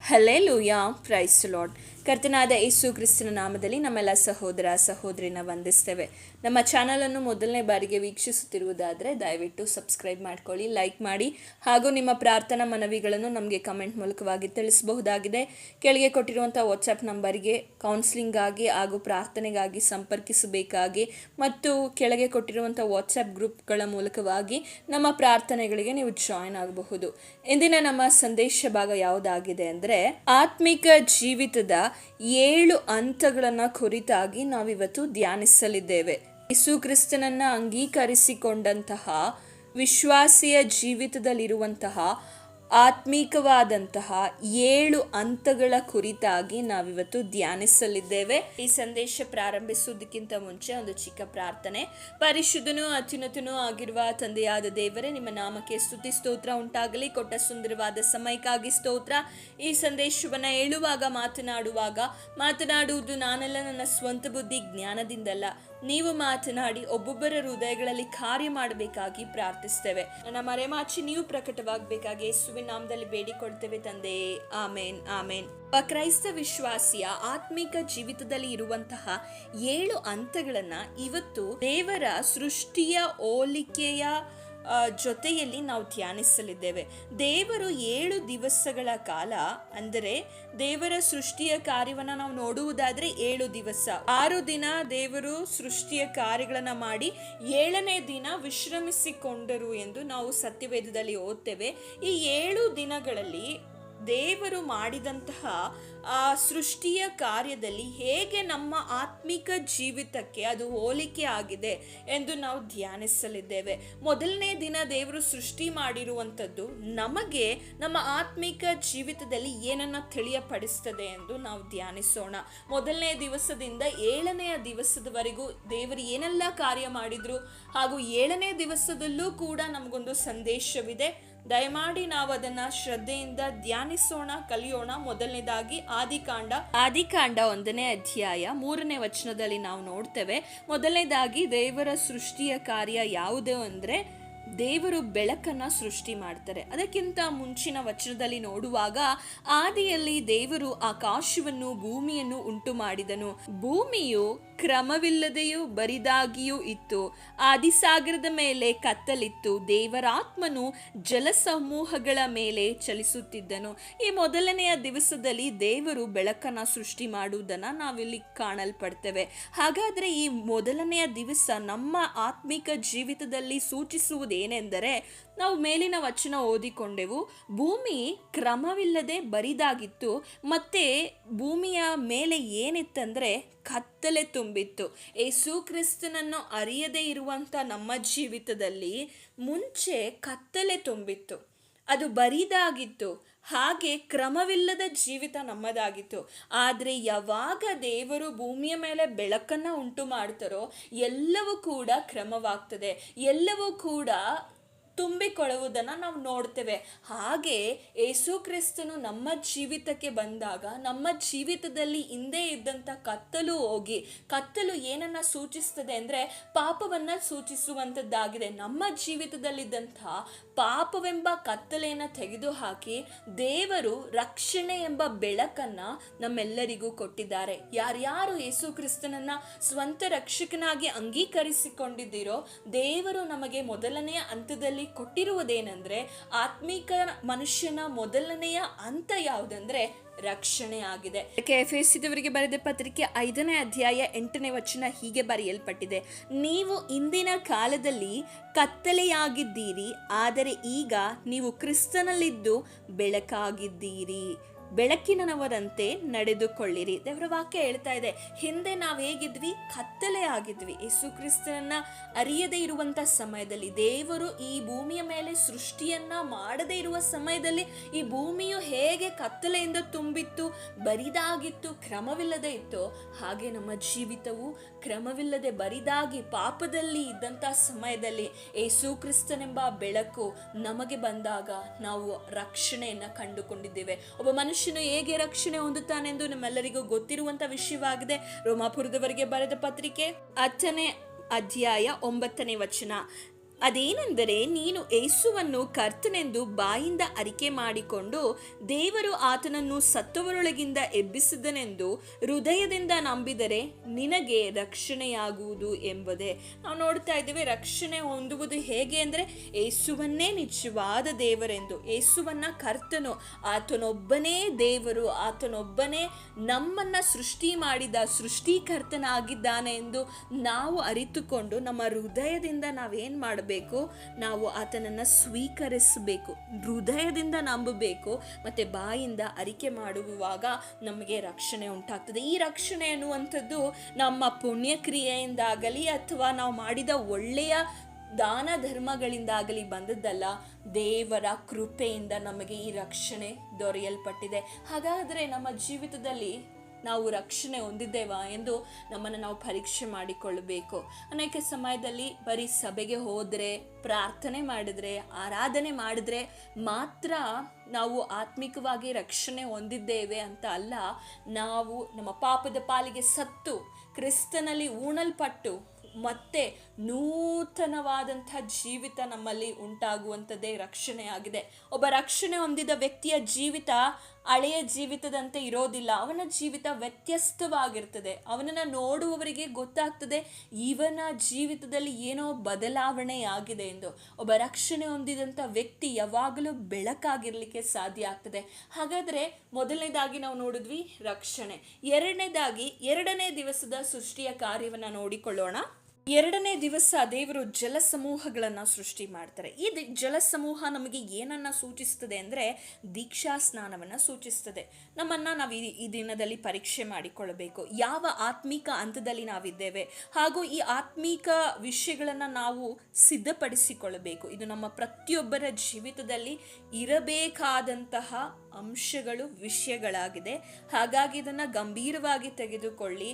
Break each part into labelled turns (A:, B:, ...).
A: Hallelujah, price lord. ಕರ್ತನಾದ ಯೇಸು ಕ್ರಿಸ್ತನ ನಾಮದಲ್ಲಿ ನಮ್ಮೆಲ್ಲ ಸಹೋದರ ಸಹೋದರಿನ ವಂದಿಸ್ತೇವೆ. ನಮ್ಮ ಚಾನಲನ್ನು ಮೊದಲನೇ ಬಾರಿಗೆ ವೀಕ್ಷಿಸುತ್ತಿರುವುದಾದರೆ ದಯವಿಟ್ಟು ಸಬ್ಸ್ಕ್ರೈಬ್ ಮಾಡ್ಕೊಳ್ಳಿ, ಲೈಕ್ ಮಾಡಿ, ಹಾಗೂ ನಿಮ್ಮ ಪ್ರಾರ್ಥನಾ ಮನವಿಗಳನ್ನು ನಮಗೆ ಕಮೆಂಟ್ ಮೂಲಕವಾಗಿ ತಿಳಿಸಬಹುದಾಗಿದೆ. ಕೆಳಗೆ ಕೊಟ್ಟಿರುವಂಥ ವಾಟ್ಸಪ್ ನಂಬರಿಗೆ ಕೌನ್ಸಿಲಿಂಗಾಗಿ ಹಾಗೂ ಪ್ರಾರ್ಥನೆಗಾಗಿ ಸಂಪರ್ಕಿಸಬೇಕಾಗಿ ಮತ್ತು ಕೆಳಗೆ ಕೊಟ್ಟಿರುವಂಥ ವಾಟ್ಸಪ್ ಗ್ರೂಪ್ಗಳ ಮೂಲಕವಾಗಿ ನಮ್ಮ ಪ್ರಾರ್ಥನೆಗಳಿಗೆ ನೀವು ಜಾಯಿನ್ ಆಗಬಹುದು. ಇಂದಿನ ನಮ್ಮ ಸಂದೇಶ ಭಾಗ ಯಾವುದಾಗಿದೆ ಅಂದರೆ ಆತ್ಮಿಕ ಜೀವಿತದ 7 ಹಂತಗಳನ್ನು ಕುರಿತಾಗಿ ನಾವಿವತ್ತು ಧ್ಯಾನಿಸಲಿದ್ದೇವೆ. ಯೇಸು ಕ್ರಿಸ್ತನನ್ನ ಅಂಗೀಕರಿಸಿಕೊಂಡಂತಹ ವಿಶ್ವಾಸಿಯ ಜೀವಿತದಲ್ಲಿರುವಂತಹ ಆತ್ಮಿಕವಾದಂತಹ 7 ಹಂತಗಳ ಕುರಿತಾಗಿ ನಾವಿವತ್ತು ಧ್ಯಾನಿಸಲಿದ್ದೇವೆ. ಈ ಸಂದೇಶ ಪ್ರಾರಂಭಿಸುವುದಕ್ಕಿಂತ ಮುಂಚೆ ಒಂದು ಚಿಕ್ಕ ಪ್ರಾರ್ಥನೆ. ಪರಿಶುದ್ಧನೂ ಅತ್ಯುನ್ನತನೂ ಆಗಿರುವ ತಂದೆಯಾದ ದೇವರೇ, ನಿಮ್ಮ ನಾಮಕ್ಕೆ ಸ್ತುತಿ ಸ್ತೋತ್ರ ಉಂಟಾಗಲಿ. ಕೊಟ್ಟ ಸುಂದರವಾದ ಸಮಯಕ್ಕಾಗಿ ಸ್ತೋತ್ರ. ಈ ಸಂದೇಶವನ್ನು ಹೇಳುವಾಗ ಮಾತನಾಡುವುದು ನಾನೆಲ್ಲ, ನನ್ನ ಸ್ವಂತ ಬುದ್ಧಿ ಜ್ಞಾನದಿಂದಲ್ಲ, ನೀವು ಮಾತನಾಡಿ ಒಬ್ಬೊಬ್ಬರ ಹೃದಯಗಳಲ್ಲಿ ಕಾರ್ಯ ಮಾಡಬೇಕಾಗಿ ಪ್ರಾರ್ಥಿಸ್ತೇವೆ. ನನ್ನ ಮರೆಮಾಚಿ ನೀವು ಪ್ರಕಟವಾಗಬೇಕಾಗಿ ಯೇಸುವಿನ ನಾಮದಲ್ಲಿ ಬೇಡಿಕೊಳ್ತೇವೆ ತಂದೆಯೇ, ಆಮೇನ್ ಆಮೇನ್. ಕ್ರೈಸ್ತ ವಿಶ್ವಾಸಿಯ ಆತ್ಮಿಕ ಜೀವಿತದಲ್ಲಿ ಇರುವಂತಹ 7 ಹಂತಗಳನ್ನ ಇವತ್ತು ದೇವರ ಸೃಷ್ಟಿಯ ಹೋಲಿಕೆಯ ಜೊತೆಯಲ್ಲಿ ನಾವು ಧ್ಯಾನಿಸಲಿದ್ದೇವೆ. ದೇವರು 7 ದಿವಸಗಳ ಕಾಲ, ಅಂದರೆ ದೇವರ ಸೃಷ್ಟಿಯ ಕಾರ್ಯವನ್ನು ನಾವು ನೋಡುವುದಾದ್ರೆ 7 ದಿವಸ, 6 ದಿನ ದೇವರು ಸೃಷ್ಟಿಯ ಕಾರ್ಯಗಳನ್ನ ಮಾಡಿ 7ನೇ ದಿನ ವಿಶ್ರಮಿಸಿಕೊಂಡರು ಎಂದು ನಾವು ಸತ್ಯವೇದದಲ್ಲಿ ಓದ್ತೇವೆ. ಈ 7 ದಿನಗಳಲ್ಲಿ ದೇವರು ಮಾಡಿದಂತಹ ಆ ಸೃಷ್ಟಿಯ ಕಾರ್ಯದಲ್ಲಿ ಹೇಗೆ ನಮ್ಮ ಆತ್ಮಿಕ ಜೀವಿತಕ್ಕೆ ಅದು ಹೋಲಿಕೆ ಆಗಿದೆ ಎಂದು ನಾವು ಧ್ಯಾನಿಸಲಿದ್ದೇವೆ. ಮೊದಲನೇ ದಿನ ದೇವರು ಸೃಷ್ಟಿ ಮಾಡಿರುವಂಥದ್ದು ನಮಗೆ ನಮ್ಮ ಆತ್ಮಿಕ ಜೀವಿತದಲ್ಲಿ ಏನನ್ನ ತಿಳಿಯಪಡಿಸ್ತದೆ ಎಂದು ನಾವು ಧ್ಯಾನಿಸೋಣ. ಮೊದಲನೇ ದಿವಸದಿಂದ 7ನೇ ದಿವಸದವರೆಗೂ ದೇವರು ಏನೆಲ್ಲ ಕಾರ್ಯ ಮಾಡಿದ್ರು, ಹಾಗೂ 7ನೇ ದಿವಸದಲ್ಲೂ ಕೂಡ ನಮಗೊಂದು ಸಂದೇಶವಿದೆ. ದಯಮಾಡಿ ನಾವು ಅದನ್ನ ಶ್ರದ್ಧೆಯಿಂದ ಧ್ಯಾನಿಸೋಣ, ಕಲಿಯೋಣ. ಮೊದಲನೇದಾಗಿ ಆದಿಕಾಂಡ 1ನೇ ಅಧ್ಯಾಯ 3ನೇ ವಚನದಲ್ಲಿ ನಾವು ನೋಡ್ತೇವೆ. ಮೊದಲನೇದಾಗಿ ದೇವರ ಸೃಷ್ಟಿಯ ಕಾರ್ಯ ಯಾವುದು ಅಂದರೆ ದೇವರು ಬೆಳಕನ್ನ ಸೃಷ್ಟಿ ಮಾಡ್ತಾರೆ. ಅದಕ್ಕಿಂತ ಮುಂಚಿನ ವಚನದಲ್ಲಿ ನೋಡುವಾಗ, ಆದಿಯಲ್ಲಿ ದೇವರು ಆಕಾಶವನ್ನು ಭೂಮಿಯನ್ನು ಉಂಟು ಮಾಡಿದನು. ಭೂಮಿಯು ಕ್ರಮವಿಲ್ಲದೆಯೂ ಬರಿದಾಗಿಯೂ ಇತ್ತು. ಆದಿಸಾಗರದ ಮೇಲೆ ಕತ್ತಲಿತ್ತು. ದೇವರಾತ್ಮನು ಜಲಸಮೂಹಗಳ ಮೇಲೆ ಚಲಿಸುತ್ತಿದ್ದನು. ಈ ಮೊದಲನೆಯ ದಿವಸದಲ್ಲಿ ದೇವರು ಬೆಳಕನ್ನ ಸೃಷ್ಟಿ ಮಾಡುವುದನ್ನು ನಾವಿಲ್ಲಿ ಕಾಣಲ್ಪಡ್ತೇವೆ. ಹಾಗಾದ್ರೆ ಈ ಮೊದಲನೆಯ ದಿವಸ ನಮ್ಮ ಆತ್ಮಿಕ ಜೀವಿತದಲ್ಲಿ ಸೂಚಿಸುವುದೇನೆಂದರೆ, ನಾವು ಮೇಲಿನ ವಚನ ಓದಿಕೊಂಡೆವು, ಭೂಮಿ ಕ್ರಮವಿಲ್ಲದೆ ಬರಿದಾಗಿತ್ತು, ಮತ್ತೆ ಭೂಮಿಯ ಮೇಲೆ ಏನಿತ್ತಂದ್ರೆ ಕತ್ತಲೆ ತುಂಬಿತ್ತು. ಯೇಸು ಕ್ರಿಸ್ತನನ್ನು ಅರಿಯದೇ ಇರುವಂತ ನಮ್ಮ ಜೀವಿತದಲ್ಲಿ ಮುಂಚೆ ಕತ್ತಲೆ ತುಂಬಿತ್ತು, ಅದು ಬರಿದಾಗಿತ್ತು, ಹಾಗೆ ಕ್ರಮವಿಲ್ಲದ ಜೀವಿತ ನಮ್ಮದಾಗಿತ್ತು. ಆದರೆ ಯಾವಾಗ ದೇವರು ಭೂಮಿಯ ಮೇಲೆ ಬೆಳಕನ್ನು ಉಂಟು ಮಾಡ್ತಾರೋ ಎಲ್ಲವೂ ಕೂಡ ಕ್ರಮವಾಗ್ತದೆ, ಎಲ್ಲವೂ ಕೂಡ ತುಂಬಿಕೊಳ್ಳುವುದನ್ನು ನಾವು ನೋಡ್ತೇವೆ. ಹಾಗೆ ಯೇಸು ಕ್ರಿಸ್ತನು ನಮ್ಮ ಜೀವಿತಕ್ಕೆ ಬಂದಾಗ ನಮ್ಮ ಜೀವಿತದಲ್ಲಿ ಹಿಂದೆ ಇದ್ದಂಥ ಕತ್ತಲು ಹೋಗಿ, ಕತ್ತಲು ಏನನ್ನ ಸೂಚಿಸ್ತದೆ ಅಂದರೆ ಪಾಪವನ್ನು ಸೂಚಿಸುವಂಥದ್ದಾಗಿದೆ. ನಮ್ಮ ಜೀವಿತದಲ್ಲಿದ್ದಂಥ ಪಾಪವೆಂಬ ಕತ್ತಲೆಯನ್ನು ತೆಗೆದುಹಾಕಿ ದೇವರು ರಕ್ಷಣೆ ಎಂಬ ಬೆಳಕನ್ನು ನಮ್ಮೆಲ್ಲರಿಗೂ ಕೊಟ್ಟಿದ್ದಾರೆ. ಯಾರ್ಯಾರು ಯೇಸು ಕ್ರಿಸ್ತನನ್ನ ಸ್ವಂತ ರಕ್ಷಕನಾಗಿ ಅಂಗೀಕರಿಸಿಕೊಂಡಿದ್ದೀರೋ, ದೇವರು ನಮಗೆ ಮೊದಲನೆಯ ಹಂತದಲ್ಲಿ ಕೊಟ್ಟಿರುವುದೇನೆಂದ್ರೆ, ಆತ್ಮಿಕ ಮನುಷ್ಯನ ಮೊದಲನೆಯ ಹಂತ ಯಾವುದಂದ್ರೆ ರಕ್ಷಣೆ ಆಗಿದೆ. ಎಫೆಸದವರಿಗೆ ಬರೆದ ಪತ್ರಿಕೆ 5ನೇ ಅಧ್ಯಾಯ 8ನೇ ವಚನ ಹೀಗೆ ಬರೆಯಲ್ಪಟ್ಟಿದೆ, ನೀವು ಇಂದಿನ ಕಾಲದಲ್ಲಿ ಕತ್ತಲೆಯಾಗಿದ್ದೀರಿ, ಆದರೆ ಈಗ ನೀವು ಕ್ರಿಸ್ತನಲ್ಲಿದ್ದು ಬೆಳಕಾಗಿದ್ದೀರಿ. ಬೆಳಕಿನವರಂತೆ ನಡೆದುಕೊಳ್ಳಿರಿ. ದೇವರ ವಾಕ್ಯ ಹೇಳ್ತಾ ಇದೆ, ಹಿಂದೆ ನಾವು ಹೇಗಿದ್ವಿ? ಕತ್ತಲೆ ಆಗಿದ್ವಿ. ಯೇಸು ಕ್ರಿಸ್ತನನ್ನ ಅರಿಯದೇ ಇರುವಂತ ಸಮಯದಲ್ಲಿ, ದೇವರು ಈ ಭೂಮಿಯ ಮೇಲೆ ಸೃಷ್ಟಿಯನ್ನ ಮಾಡದೇ ಇರುವ ಸಮಯದಲ್ಲಿ ಈ ಭೂಮಿಯು ಹೇಗೆ ಕತ್ತಲೆಯಿಂದ ತುಂಬಿತ್ತು, ಬರಿದಾಗಿತ್ತು, ಕ್ರಮವಿಲ್ಲದೆ ಇತ್ತು, ಹಾಗೆ ನಮ್ಮ ಜೀವಿತವು ಕ್ರಮವಿಲ್ಲದೆ ಬರಿದಾಗಿ ಪಾಪದಲ್ಲಿ ಇದ್ದಂಥ ಸಮಯದಲ್ಲಿ ಯೇಸು ಕ್ರಿಸ್ತನೆಂಬ ಬೆಳಕು ನಮಗೆ ಬಂದಾಗ ನಾವು ರಕ್ಷಣೆಯನ್ನು ಕಂಡುಕೊಂಡಿದ್ದೇವೆ. ಒಬ್ಬ ಮನುಷ್ಯನು ಹೇಗೆ ರಕ್ಷಣೆ ಹೊಂದುತ್ತಾನೆಂದು ನಮ್ಮೆಲ್ಲರಿಗೂ ಗೊತ್ತಿರುವಂಥ ವಿಷಯವಾಗಿದೆ. ರೋಮಾಪುರದವರಿಗೆ ಬರೆದ ಪತ್ರಿಕೆ 10ನೇ ಅಧ್ಯಾಯ 9ನೇ ವಚನ, ಅದೇನೆಂದರೆ, ನೀನು ಯೇಸುವನ್ನು ಕರ್ತನೆಂದು ಬಾಯಿಂದ ಅರಿಕೆ ಮಾಡಿಕೊಂಡು ದೇವರು ಆತನನ್ನು ಸತ್ತವರೊಳಗಿಂದ ಎಬ್ಬಿಸಿದನೆಂದು ಹೃದಯದಿಂದ ನಂಬಿದರೆ ನಿನಗೆ ರಕ್ಷಣೆಯಾಗುವುದು ಎಂಬುದೇ. ನಾವು ನೋಡ್ತಾ ಇದ್ದೇವೆ, ರಕ್ಷಣೆ ಹೊಂದುವುದು ಹೇಗೆ ಅಂದರೆ ಯೇಸುವನ್ನೇ ನಿಜವಾದ ದೇವರೆಂದು, ಯೇಸುವನ್ನ ಕರ್ತನು, ಆತನೊಬ್ಬನೇ ದೇವರು, ಆತನೊಬ್ಬನೇ ನಮ್ಮನ್ನ ಸೃಷ್ಟಿ ಮಾಡಿದ ಸೃಷ್ಟಿಕರ್ತನಾಗಿದ್ದಾನೆ ಎಂದು ನಾವು ಅರಿತುಕೊಂಡು ನಮ್ಮ ಹೃದಯದಿಂದ ನಾವೇನು ಮಾಡಬೇಕು, ನಾವು ಆತನನ್ನು ಸ್ವೀಕರಿಸಬೇಕು, ಹೃದಯದಿಂದ ನಂಬಬೇಕು, ಮತ್ತೆ ಬಾಯಿಂದ ಅರಿಕೆ ಮಾಡುವಾಗ ನಮಗೆ ರಕ್ಷಣೆ ಉಂಟಾಗ್ತದೆ. ಈ ರಕ್ಷಣೆ ಅನ್ನುವಂಥದ್ದು ನಮ್ಮ ಪುಣ್ಯಕ್ರಿಯೆಯಿಂದಾಗಲಿ ಅಥವಾ ನಾವು ಮಾಡಿದ ಒಳ್ಳೆಯ ದಾನ ಧರ್ಮಗಳಿಂದಾಗಲಿ ಬಂದದ್ದಲ್ಲ, ದೇವರ ಕೃಪೆಯಿಂದ ನಮಗೆ ಈ ರಕ್ಷಣೆ ದೊರೆಯಲ್ಪಟ್ಟಿದೆ. ಹಾಗಾದರೆ ನಮ್ಮ ಜೀವಿತದಲ್ಲಿ ನಾವು ರಕ್ಷಣೆ ಹೊಂದಿದ್ದೇವಾ ಎಂದು ನಮ್ಮನ್ನು ನಾವು ಪರೀಕ್ಷೆ ಮಾಡಿಕೊಳ್ಳಬೇಕು. ಅನೇಕ ಸಮಯದಲ್ಲಿ ಬರೀ ಸಭೆಗೆ ಹೋದರೆ, ಪ್ರಾರ್ಥನೆ ಮಾಡಿದ್ರೆ, ಆರಾಧನೆ ಮಾಡಿದ್ರೆ ಮಾತ್ರ ನಾವು ಆತ್ಮಿಕವಾಗಿ ರಕ್ಷಣೆ ಹೊಂದಿದ್ದೇವೆ ಅಂತ ಅಲ್ಲ. ನಾವು ನಮ್ಮ ಪಾಪದ ಪಾಲಿಗೆ ಸತ್ತು ಕ್ರಿಸ್ತನಲ್ಲಿ ಉಣಲ್ಪಟ್ಟು ಮತ್ತೆ ನೂತನವಾದಂಥ ಜೀವಿತ ನಮ್ಮಲ್ಲಿ ಉಂಟಾಗುವಂಥದ್ದೇ ರಕ್ಷಣೆ ಆಗಿದೆ. ಒಬ್ಬ ರಕ್ಷಣೆ ಹೊಂದಿದ ವ್ಯಕ್ತಿಯ ಜೀವಿತ ಹಳೆಯ ಜೀವಿತದಂತೆ ಇರೋದಿಲ್ಲ. ಅವನ ಜೀವಿತ ವ್ಯತ್ಯಸ್ತವಾಗಿರ್ತದೆ. ಅವನನ್ನು ನೋಡುವವರಿಗೆ ಗೊತ್ತಾಗ್ತದೆ ಇವನ ಜೀವಿತದಲ್ಲಿ ಏನೋ ಬದಲಾವಣೆ ಆಗಿದೆ ಎಂದು. ಒಬ್ಬ ರಕ್ಷಣೆ ಹೊಂದಿದಂಥ ವ್ಯಕ್ತಿ ಯಾವಾಗಲೂ ಬೆಳಕಾಗಿರಲಿಕ್ಕೆ ಸಾಧ್ಯ ಆಗ್ತದೆ. ಹಾಗಾದರೆ ಮೊದಲನೇದಾಗಿ ನಾವು ನೋಡಿದ್ವಿ ರಕ್ಷಣೆ. ಎರಡನೇ ದಿವಸದ ಸೃಷ್ಟಿಯ ಕಾರ್ಯವನ್ನು ನೋಡಿಕೊಳ್ಳೋಣ. ಎರಡನೇ ದಿವಸ ದೇವರು ಜಲಸಮೂಹಗಳನ್ನು ಸೃಷ್ಟಿ ಮಾಡ್ತಾರೆ. ಈ ಜಲಸಮೂಹ ನಮಗೆ ಏನನ್ನು ಸೂಚಿಸ್ತದೆ ಅಂದರೆ ದೀಕ್ಷಾ ಸ್ನಾನವನ್ನು ಸೂಚಿಸ್ತದೆ. ನಾವು ಈ ದಿನದಲ್ಲಿ ಪರೀಕ್ಷೆ ಮಾಡಿಕೊಳ್ಳಬೇಕು, ಯಾವ ಆತ್ಮಿಕ ಹಂತದಲ್ಲಿ ನಾವಿದ್ದೇವೆ, ಹಾಗೂ ಈ ಆತ್ಮಿಕ ವಿಷಯಗಳನ್ನು ನಾವು ಸಿದ್ಧಪಡಿಸಿಕೊಳ್ಳಬೇಕು. ಇದು ನಮ್ಮ ಪ್ರತಿಯೊಬ್ಬರ ಜೀವಿತದಲ್ಲಿ ಇರಬೇಕಾದಂತಹ ಅಂಶಗಳು, ವಿಷಯಗಳಾಗಿದೆ. ಹಾಗಾಗಿ ಇದನ್ನು ಗಂಭೀರವಾಗಿ ತೆಗೆದುಕೊಳ್ಳಿ.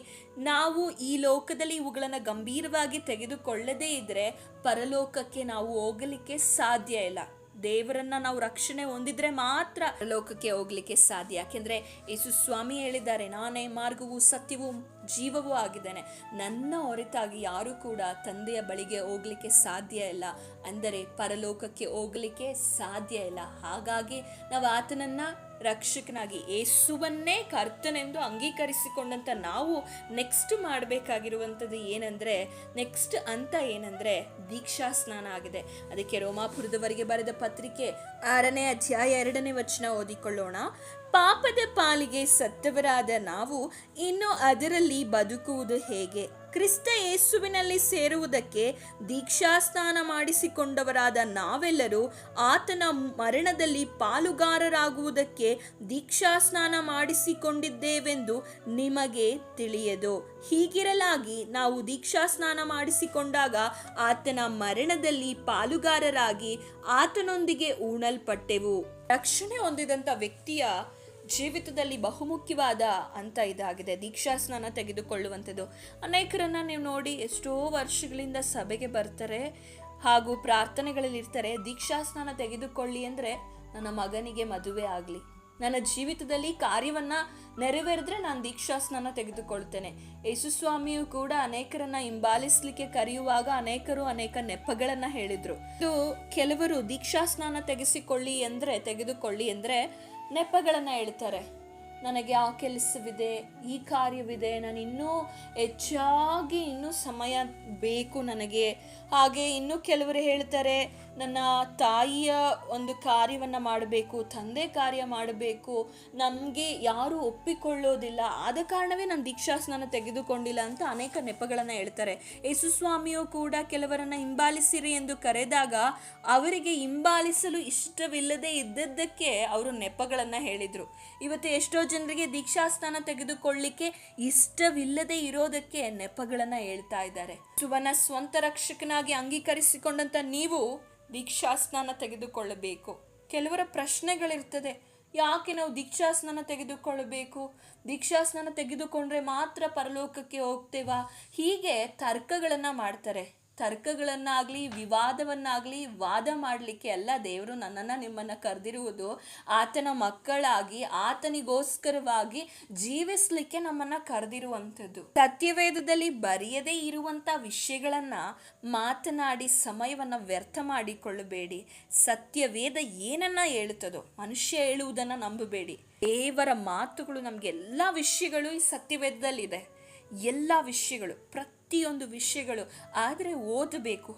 A: ನಾವು ಈ ಲೋಕದಲ್ಲಿ ಇವುಗಳನ್ನು ಗಂಭೀರವಾಗಿ ತೆಗೆದುಕೊಳ್ಳದೇ ಇದ್ದರೆ ಪರಲೋಕಕ್ಕೆ ನಾವು ಹೋಗಲಿಕ್ಕೆ ಸಾಧ್ಯ ಇಲ್ಲ. ದೇವರನ್ನ ನಾವು ರಕ್ಷಣೆ ಹೊಂದಿದ್ರೆ ಮಾತ್ರ ಲೋಕಕ್ಕೆ ಹೋಗ್ಲಿಕ್ಕೆ ಸಾಧ್ಯ. ಯಾಕೆಂದ್ರೆ ಯೇಸು ಸ್ವಾಮಿ ಹೇಳಿದ್ದಾರೆ, ನಾನೇ ಮಾರ್ಗವೂ ಸತ್ಯವೂ ಜೀವವೂ ಆಗಿದ್ದೇನೆ, ನನ್ನ ಹೊರತಾಗಿ ಯಾರು ಕೂಡ ತಂದೆಯ ಬಳಿಗೆ ಹೋಗ್ಲಿಕ್ಕೆ ಸಾಧ್ಯ ಇಲ್ಲ, ಅಂದರೆ ಪರಲೋಕಕ್ಕೆ ಹೋಗ್ಲಿಕ್ಕೆ ಸಾಧ್ಯ ಇಲ್ಲ. ಹಾಗಾಗಿ ನಾವು ಆತನನ್ನ ರಕ್ಷಕನಾಗಿ ಯೇಸುವನ್ನೇ ಕರ್ತನೆಂದು ಅಂಗೀಕರಿಸಿಕೊಂಡಂತ ನಾವು ನೆಕ್ಸ್ಟ್ ಮಾಡಬೇಕಾಗಿರುವಂಥದ್ದು ಏನಂದರೆ, ನೆಕ್ಸ್ಟ್ ಅಂತ ಏನಂದರೆ ದೀಕ್ಷಾ ಸ್ನಾನ ಆಗಿದೆ. ಅದಕ್ಕೆ ರೋಮಾಪುರದವರಿಗೆ ಬರೆದ ಪತ್ರಿಕೆ 6ನೇ ಅಧ್ಯಾಯ 2ನೇ ವಚನ ಓದಿಕೊಳ್ಳೋಣ. ಪಾಪದ ಪಾಲಿಗೆ ಸತ್ತವರಾದ ನಾವು ಇನ್ನು ಅದರಲ್ಲಿ ಬದುಕುವುದು ಹೇಗೆ? ಕ್ರಿಸ್ತ ಯೇಸುವಿನಲ್ಲಿ ಸೇರುವುದಕ್ಕೆ ದೀಕ್ಷಾಸ್ನಾನ ಮಾಡಿಸಿಕೊಂಡವರಾದ ನಾವೆಲ್ಲರೂ ಆತನ ಮರಣದಲ್ಲಿ ಪಾಲುಗಾರರಾಗುವುದಕ್ಕೆ ದೀಕ್ಷಾಸ್ನಾನ ಮಾಡಿಸಿಕೊಂಡಿದ್ದೇವೆಂದು ನಿಮಗೆ ತಿಳಿಯದು. ಹೀಗಿರಲಾಗಿ ನಾವು ದೀಕ್ಷಾಸ್ನಾನ ಮಾಡಿಸಿಕೊಂಡಾಗ ಆತನ ಮರಣದಲ್ಲಿ ಪಾಲುಗಾರರಾಗಿ ಆತನೊಂದಿಗೆ ಉಣಲ್ಪಟ್ಟೆವು. ರಕ್ಷಣೆ ಹೊಂದಿದಂಥ ವ್ಯಕ್ತಿಯ ಜೀವಿತದಲ್ಲಿ ಬಹುಮುಖ್ಯವಾದ ಹಂತ ಇದಾಗಿದೆ, ದೀಕ್ಷಾಸ್ನಾನ ತೆಗೆದುಕೊಳ್ಳುವಂಥದ್ದು. ಅನೇಕರನ್ನು ನೀವು ನೋಡಿ, ಎಷ್ಟೋ ವರ್ಷಗಳಿಂದ ಸಭೆಗೆ ಬರ್ತಾರೆ ಹಾಗೂ ಪ್ರಾರ್ಥನೆಗಳಲ್ಲಿ ಇರ್ತಾರೆ. ದೀಕ್ಷಾಸ್ನಾನ ತೆಗೆದುಕೊಳ್ಳಿ ಅಂದರೆ ನನ್ನ ಮಗನಿಗೆ ಮದುವೆ ಆಗಲಿ, ನನ್ನ ಜೀವಿತದಲ್ಲಿ ಕಾರ್ಯವನ್ನು ನೆರವೇರಿದ್ರೆ ನಾನು ದೀಕ್ಷಾಸ್ನಾನ ತೆಗೆದುಕೊಳ್ತೇನೆ. ಯೇಸುಸ್ವಾಮಿಯು ಕೂಡ ಅನೇಕರನ್ನ ಹಿಂಬಾಲಿಸಲಿಕ್ಕೆ ಕರೆಯುವಾಗ ಅನೇಕರು ಅನೇಕ ನೆಪಗಳನ್ನು ಹೇಳಿದರು. ಇದು ಕೆಲವರು ದೀಕ್ಷಾಸ್ನಾನ ತೆಗೆದುಕೊಳ್ಳಿ ಅಂದರೆ ನೆಪಗಳನ್ನು ಹೇಳ್ತಾರೆ. ನನಗೆ ಆ ಕೆಲಸವಿದೆ, ಈ ಕಾರ್ಯವಿದೆ, ನಾನು ಇನ್ನೂ ಹೆಚ್ಚಾಗಿ ಇನ್ನೂ ಸಮಯ ಬೇಕು ನನಗೆ. ಹಾಗೆ ಇನ್ನೂ ಕೆಲವರು ಹೇಳ್ತಾರೆ, ನನ್ನ ತಾಯಿಯ ಒಂದು ಕಾರ್ಯವನ್ನು ಮಾಡಬೇಕು, ತಂದೆ ಕಾರ್ಯ ಮಾಡಬೇಕು, ನಮಗೆ ಯಾರೂ ಒಪ್ಪಿಕೊಳ್ಳೋದಿಲ್ಲ, ಆದ ಕಾರಣವೇ ನಾನು ದೀಕ್ಷಾಸ್ನಾನ ತೆಗೆದುಕೊಂಡಿಲ್ಲ ಅಂತ ಅನೇಕ ನೆಪಗಳನ್ನು ಹೇಳ್ತಾರೆ. ಯೇಸುಸ್ವಾಮಿಯು ಕೂಡ ಕೆಲವರನ್ನು ಹಿಂಬಾಲಿಸಿರಿ ಎಂದು ಕರೆದಾಗ ಅವರಿಗೆ ಹಿಂಬಾಲಿಸಲು ಇಷ್ಟವಿಲ್ಲದೆ ಇದ್ದದ್ದಕ್ಕೆ ಅವರು ನೆಪಗಳನ್ನು ಹೇಳಿದರು. ಇವತ್ತು ಎಷ್ಟೋ ಜನರಿಗೆ ದೀಕ್ಷಾಸ್ನಾನ ತೆಗೆದುಕೊಳ್ಳಿಕ್ಕೆ ಇಷ್ಟವಿಲ್ಲದೆ ಇರೋದಕ್ಕೆ ನೆಪಗಳನ್ನು ಹೇಳ್ತಾ ಇದ್ದಾರೆ. ಸುವನ ಸ್ವಂತ ರಕ್ಷಕನಾಗಿ ಅಂಗೀಕರಿಸಿಕೊಂಡಂತ ನೀವು ದೀಕ್ಷಾಸ್ನಾನ ತೆಗೆದುಕೊಳ್ಳಬೇಕು. ಕೆಲವರ ಪ್ರಶ್ನೆಗಳಿರ್ತದೆ, ಯಾಕೆ ನಾವು ದೀಕ್ಷಾಸ್ನಾನ ತೆಗೆದುಕೊಳ್ಳಬೇಕು? ದೀಕ್ಷಾಸ್ನಾನ ತೆಗೆದುಕೊಂಡ್ರೆ ಮಾತ್ರ ಪರಲೋಕಕ್ಕೆ ಹೋಗ್ತೇವಾ? ಹೀಗೆ ತರ್ಕಗಳನ್ನು ಮಾಡ್ತಾರೆ. ತರ್ಕಗಳನ್ನಾಗಲಿ ವಿವಾದವನ್ನಾಗಲಿ ವಾದ ಮಾಡಲಿಕ್ಕೆ ಅಲ್ಲ ದೇವರು ನನ್ನನ್ನು ನಿಮ್ಮನ್ನು ಕರೆದಿರುವುದು. ಆತನ ಮಕ್ಕಳಾಗಿ ಆತನಿಗೋಸ್ಕರವಾಗಿ ಜೀವಿಸಲಿಕ್ಕೆ ನಮ್ಮನ್ನು ಕರೆದಿರುವಂಥದ್ದು. ಸತ್ಯವೇದದಲ್ಲಿ ಬರೆಯದೇ ಇರುವಂಥ ವಿಷಯಗಳನ್ನು ಮಾತನಾಡಿ ಸಮಯವನ್ನು ವ್ಯರ್ಥ ಮಾಡಿಕೊಳ್ಳಬೇಡಿ. ಸತ್ಯವೇದ ಏನನ್ನ ಹೇಳುತ್ತದೋ ಮನುಷ್ಯ ಹೇಳುವುದನ್ನು ನಂಬಬೇಡಿ. ದೇವರ ಮಾತುಗಳು ನಮಗೆ ಎಲ್ಲ ವಿಷಯಗಳು ಈ ಸತ್ಯವೇದದಲ್ಲಿದೆ. ಎಲ್ಲ ವಿಷಯಗಳು, ಪ್ರತಿಯೊಂದು ವಿಷಯಗಳು. ಆದರೆ ಓದಬೇಕು,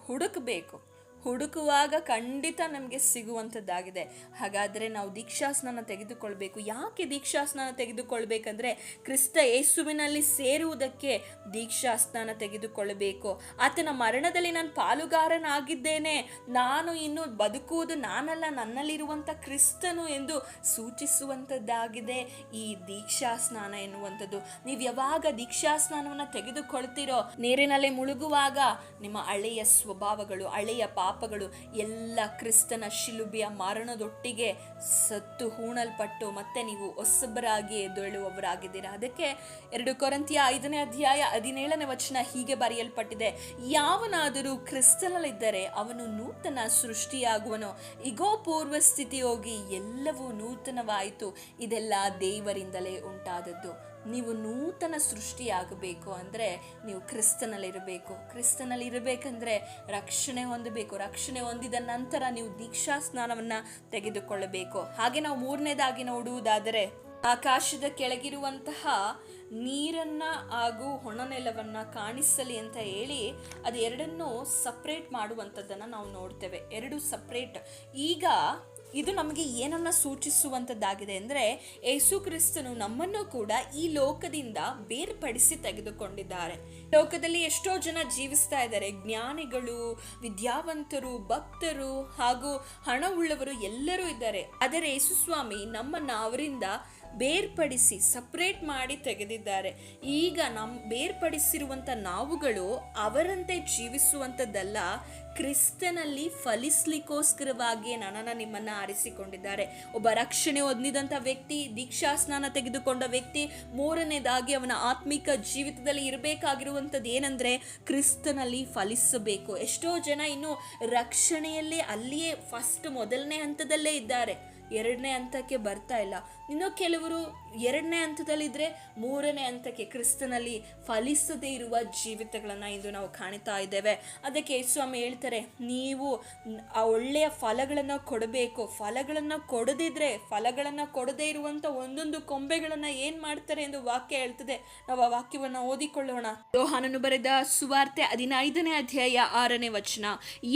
A: ಹುಡುಕುವಾಗ ಖಂಡಿತ ನಮಗೆ ಸಿಗುವಂಥದ್ದಾಗಿದೆ. ಹಾಗಾದರೆ ನಾವು ದೀಕ್ಷಾಸ್ನಾನ ತೆಗೆದುಕೊಳ್ಬೇಕು. ಯಾಕೆ ದೀಕ್ಷಾಸ್ನಾನ ತೆಗೆದುಕೊಳ್ಬೇಕಂದ್ರೆ ಕ್ರಿಸ್ತ ಯೇಸುವಿನಲ್ಲಿ ಸೇರುವುದಕ್ಕೆ ದೀಕ್ಷಾಸ್ನಾನ ತೆಗೆದುಕೊಳ್ಳಬೇಕು. ಆತನ ಮರಣದಲ್ಲಿ ನಾನು ಪಾಲುಗಾರನಾಗಿದ್ದೇನೆ, ನಾನು ಇನ್ನು ಬದುಕುವುದು ನಾನಲ್ಲ, ನನ್ನಲ್ಲಿರುವಂಥ ಕ್ರಿಸ್ತನು ಎಂದು ಸೂಚಿಸುವಂಥದ್ದಾಗಿದೆ ಈ ದೀಕ್ಷಾಸ್ನಾನ ಎನ್ನುವಂಥದ್ದು. ನೀವು ಯಾವಾಗ ದೀಕ್ಷಾಸ್ನಾನವನ್ನು ತೆಗೆದುಕೊಳ್ತೀರೋ, ನೀರಿನಲ್ಲಿ ಮುಳುಗುವಾಗ ನಿಮ್ಮ ಹಳೆಯ ಸ್ವಭಾವಗಳು, ಹಳೆಯ ಪಾಪಗಳು ಎಲ್ಲ ಕ್ರಿಸ್ತನ ಶಿಲುಬೆಯ ಮರಣದೊಟ್ಟಿಗೆ ಸತ್ತು ಹೂಣಲ್ಪಟ್ಟು ಮತ್ತೆ ನೀವು ಹೊಸಬರಾಗಿ ಎದ್ದೇಳುವವರಾಗಿದ್ದೀರಾ. ಅದಕ್ಕೆ 2 ಕೊರಿಂಥಿಯ 5ನೇ ಅಧ್ಯಾಯ 17ನೇ ವಚನ ಹೀಗೆ ಬರೆಯಲ್ಪಟ್ಟಿದೆ, ಯಾವನಾದರೂ ಕ್ರಿಸ್ತನಲ್ಲಿದ್ದರೆ ಅವನು ನೂತನ ಸೃಷ್ಟಿಯಾಗುವನು, ಇಗೋ ಪೂರ್ವ ಸ್ಥಿತಿ ಹೋಗಿ ಎಲ್ಲವೂ ನೂತನವಾಯಿತು, ಇದೆಲ್ಲ ದೇವರಿಂದಲೇ ಉಂಟಾದದ್ದು. ನೀವು ನೂತನ ಸೃಷ್ಟಿಯಾಗಬೇಕು ಅಂದರೆ ನೀವು ಕ್ರಿಸ್ತನಲ್ಲಿ ಇರಬೇಕಂದ್ರೆ ರಕ್ಷಣೆ ಹೊಂದಬೇಕು. ರಕ್ಷಣೆ ಹೊಂದಿದ ನಂತರ ನೀವು ದೀಕ್ಷಾ ಸ್ನಾನವನ್ನು ತೆಗೆದುಕೊಳ್ಳಬೇಕು. ಹಾಗೆ ನಾವು 3ನೇದಾಗಿ ನೋಡುವುದಾದರೆ ಆಕಾಶದ ಕೆಳಗಿರುವಂತಹ ನೀರನ್ನ ಹಾಗೂ ಹೊಣನೆಲವನ್ನು ಕಾಣಿಸಲಿ ಅಂತ ಹೇಳಿ ಅದು ಎರಡನ್ನೂ ಸಪ್ರೇಟ್ ಮಾಡುವಂಥದ್ದನ್ನು ನಾವು ನೋಡ್ತೇವೆ. 2 ಸಪ್ರೇಟ್. ಈಗ ಇದು ನಮಗೆ ಏನನ್ನ ಸೂಚಿಸುವಂಥದ್ದಾಗಿದೆ ಅಂದರೆ ಯೇಸು ಕ್ರಿಸ್ತನು ನಮ್ಮನ್ನು ಕೂಡ ಈ ಲೋಕದಿಂದ ಬೇರ್ಪಡಿಸಿ ತೆಗೆದುಕೊಂಡಿದ್ದಾರೆ. ಲೋಕದಲ್ಲಿ ಎಷ್ಟೋ ಜನ ಜೀವಿಸ್ತಾ ಇದ್ದಾರೆ, ಜ್ಞಾನಿಗಳು, ವಿದ್ಯಾವಂತರು, ಭಕ್ತರು ಹಾಗೂ ಹಣವುಳ್ಳವರು ಎಲ್ಲರೂ ಇದ್ದಾರೆ. ಆದರೆ ಯೇಸು ಸ್ವಾಮಿ ನಮ್ಮನ್ನ ಅವರಿಂದ ಬೇರ್ಪಡಿಸಿ ಸಪ್ರೇಟ್ ಮಾಡಿ ತೆಗೆದಿದ್ದಾರೆ. ಈಗ ಬೇರ್ಪಡಿಸಿರುವಂಥ ನಾವುಗಳು ಅವರಂತೆ ಜೀವಿಸುವಂಥದ್ದಲ್ಲ, ಕ್ರಿಸ್ತನಲ್ಲಿ ಫಲಿಸ್ಲಿಕ್ಕೋಸ್ಕರವಾಗಿ ನನ್ನನ್ನು ನಿಮ್ಮನ್ನು ಆರಿಸಿಕೊಂಡಿದ್ದಾರೆ. ಒಬ್ಬ ರಕ್ಷಣೆ ಹೊಂದಿದಂಥ ವ್ಯಕ್ತಿ, ದೀಕ್ಷಾಸ್ನಾನ ತೆಗೆದುಕೊಂಡ ವ್ಯಕ್ತಿ, 3ನೇದಾಗಿ ಅವನ ಆತ್ಮಿಕ ಜೀವಿತದಲ್ಲಿ ಇರಬೇಕಾಗಿರುವಂಥದ್ದು ಏನಂದರೆ ಕ್ರಿಸ್ತನಲ್ಲಿ ಫಲಿಸಬೇಕು. ಎಷ್ಟೋ ಜನ ಇನ್ನು ರಕ್ಷಣೆಯಲ್ಲೇ ಅಲ್ಲಿಯೇ ಮೊದಲನೇ ಹಂತದಲ್ಲೇ ಇದ್ದಾರೆ, 2ನೇ ಹಂತಕ್ಕೆ ಬರ್ತಾ ಇಲ್ಲ. ಇನ್ನು ಕೆಲವರು 2ನೇ ಹಂತದಲ್ಲಿದ್ದರೆ 3ನೇ ಹಂತಕ್ಕೆ ಕ್ರಿಸ್ತನಲ್ಲಿ ಫಲಿಸದೇ ಇರುವ ಜೀವಿತಗಳನ್ನು ಇಂದು ನಾವು ಕಾಣ್ತಾ ಇದ್ದೇವೆ. ಅದಕ್ಕೆ ಸ್ವಾಮಿ ಹೇಳ್ತಾರೆ, ನೀವು ಆ ಒಳ್ಳೆಯ ಫಲಗಳನ್ನು ಕೊಡಬೇಕು. ಫಲಗಳನ್ನು ಕೊಡದೇ ಇರುವಂಥ ಒಂದೊಂದು ಕೊಂಬೆಗಳನ್ನು ಏನು ಮಾಡ್ತಾರೆ ಎಂದು ವಾಕ್ಯ ಹೇಳ್ತದೆ. ನಾವು ಆ ವಾಕ್ಯವನ್ನು ಓದಿಕೊಳ್ಳೋಣ. ಯೋಹಾನನು ಬರೆದ ಸುವಾರ್ತೆ 15ನೇ ಅಧ್ಯಾಯ 6ನೇ ವಚನ,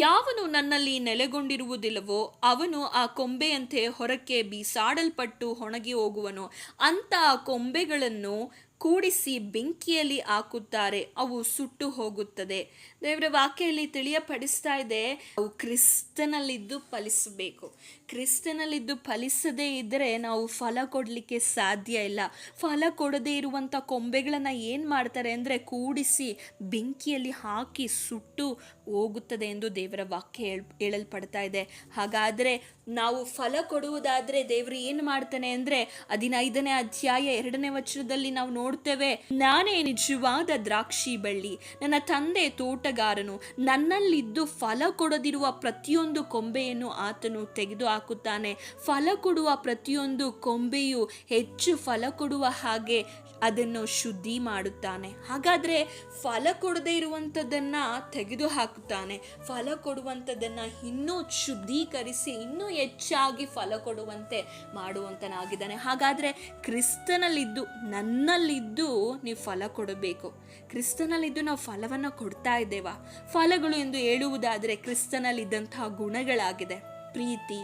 A: ಯಾವನು ನನ್ನಲ್ಲಿ ನೆಲೆಗೊಂಡಿರುವುದಿಲ್ಲವೋ ಅವನು ಆ ಕೊಂಬೆಯಂತೆ ಹೊರಕ್ಕೆ ಬೀಸಾಡಲ್ಪಟ್ಟು ಒಣಗಿ ಹೋಗುವನು. ಅಂತ ಕೊಂಬೆಗಳನ್ನು ಕೂಡಿಸಿ ಬೆಂಕಿಯಲ್ಲಿ ಹಾಕುತ್ತಾರೆ, ಅವು ಸುಟ್ಟು ಹೋಗುತ್ತದೆ. ದೇವರ ವಾಕ್ಯದಲ್ಲಿ ತಿಳಿಯಪಡಿಸ್ತಾ ಇದೆ, ಅವು ಕ್ರಿಸ್ತನಲ್ಲಿದ್ದು ಫಲಿಸಬೇಕು. ಕ್ರಿಸ್ತನಲ್ಲಿದ್ದು ಫಲಿಸದೇ ಇದ್ದರೆ ನಾವು ಫಲ ಕೊಡಲಿಕ್ಕೆ ಸಾಧ್ಯ ಇಲ್ಲ. ಫಲ ಕೊಡದೇ ಇರುವಂಥ ಕೊಂಬೆಗಳನ್ನು ಏನು ಮಾಡ್ತಾರೆ ಅಂದರೆ ಕೂಡಿಸಿ ಬೆಂಕಿಯಲ್ಲಿ ಹಾಕಿ ಸುಟ್ಟು ಹೋಗುತ್ತದೆ ಎಂದು ದೇವರ ವಾಕ್ಯ ಹೇಳಲ್ಪಡ್ತಾ ಇದೆ. ಹಾಗಾದರೆ ನಾವು ಫಲ ಕೊಡುವುದಾದರೆ ದೇವರು ಏನು ಮಾಡ್ತಾನೆ ಅಂದರೆ 15ನೇ ಅಧ್ಯಾಯ 2ನೇ ವಚನದಲ್ಲಿ ನಾವು ನೋಡ್ತೇವೆ, ನಾನೇ ನಿಜವಾದ ದ್ರಾಕ್ಷಿ ಬಳ್ಳಿ, ನನ್ನ ತಂದೆ ತೋಟಗಾರನು, ನನ್ನಲ್ಲಿದ್ದು ಫಲ ಕೊಡದಿರುವ ಪ್ರತಿಯೊಂದು ಕೊಂಬೆಯನ್ನು ಆತನು ತೆಗೆದು ಹಾಕುತ್ತಾನೆ. ಫಲ ಕೊಡುವ ಪ್ರತಿಯೊಂದು ಕೊಂಬೆಯು ಹೆಚ್ಚು ಫಲ ಕೊಡುವ ಹಾಗೆ ಅದನ್ನು ಶುದ್ಧಿ ಮಾಡುತ್ತಾನೆ. ಹಾಗಾದರೆ ಫಲ ಕೊಡದೇ ಇರುವಂಥದ್ದನ್ನು ತೆಗೆದು ಹಾಕುತ್ತಾನೆ, ಫಲ ಕೊಡುವಂಥದ್ದನ್ನು ಇನ್ನೂ ಶುದ್ಧೀಕರಿಸಿ ಇನ್ನೂ ಹೆಚ್ಚಾಗಿ ಫಲ ಕೊಡುವಂತೆ ಮಾಡುವಂತನಾಗಿದ್ದಾನೆ. ಹಾಗಾದರೆ ಕ್ರಿಸ್ತನಲ್ಲಿದ್ದು ನನ್ನಲ್ಲಿದ್ದು ನೀವು ಫಲ ಕೊಡಬೇಕು. ಕ್ರಿಸ್ತನಲ್ಲಿದ್ದು ನಾವು ಫಲವನ್ನು ಕೊಡ್ತಾ ಇದ್ದೇವಾ? ಫಲಗಳು ಎಂದು ಹೇಳುವುದಾದರೆ ಕ್ರಿಸ್ತನಲ್ಲಿದ್ದಂತಹ ಗುಣಗಳಾಗಿದೆ, ಪ್ರೀತಿ,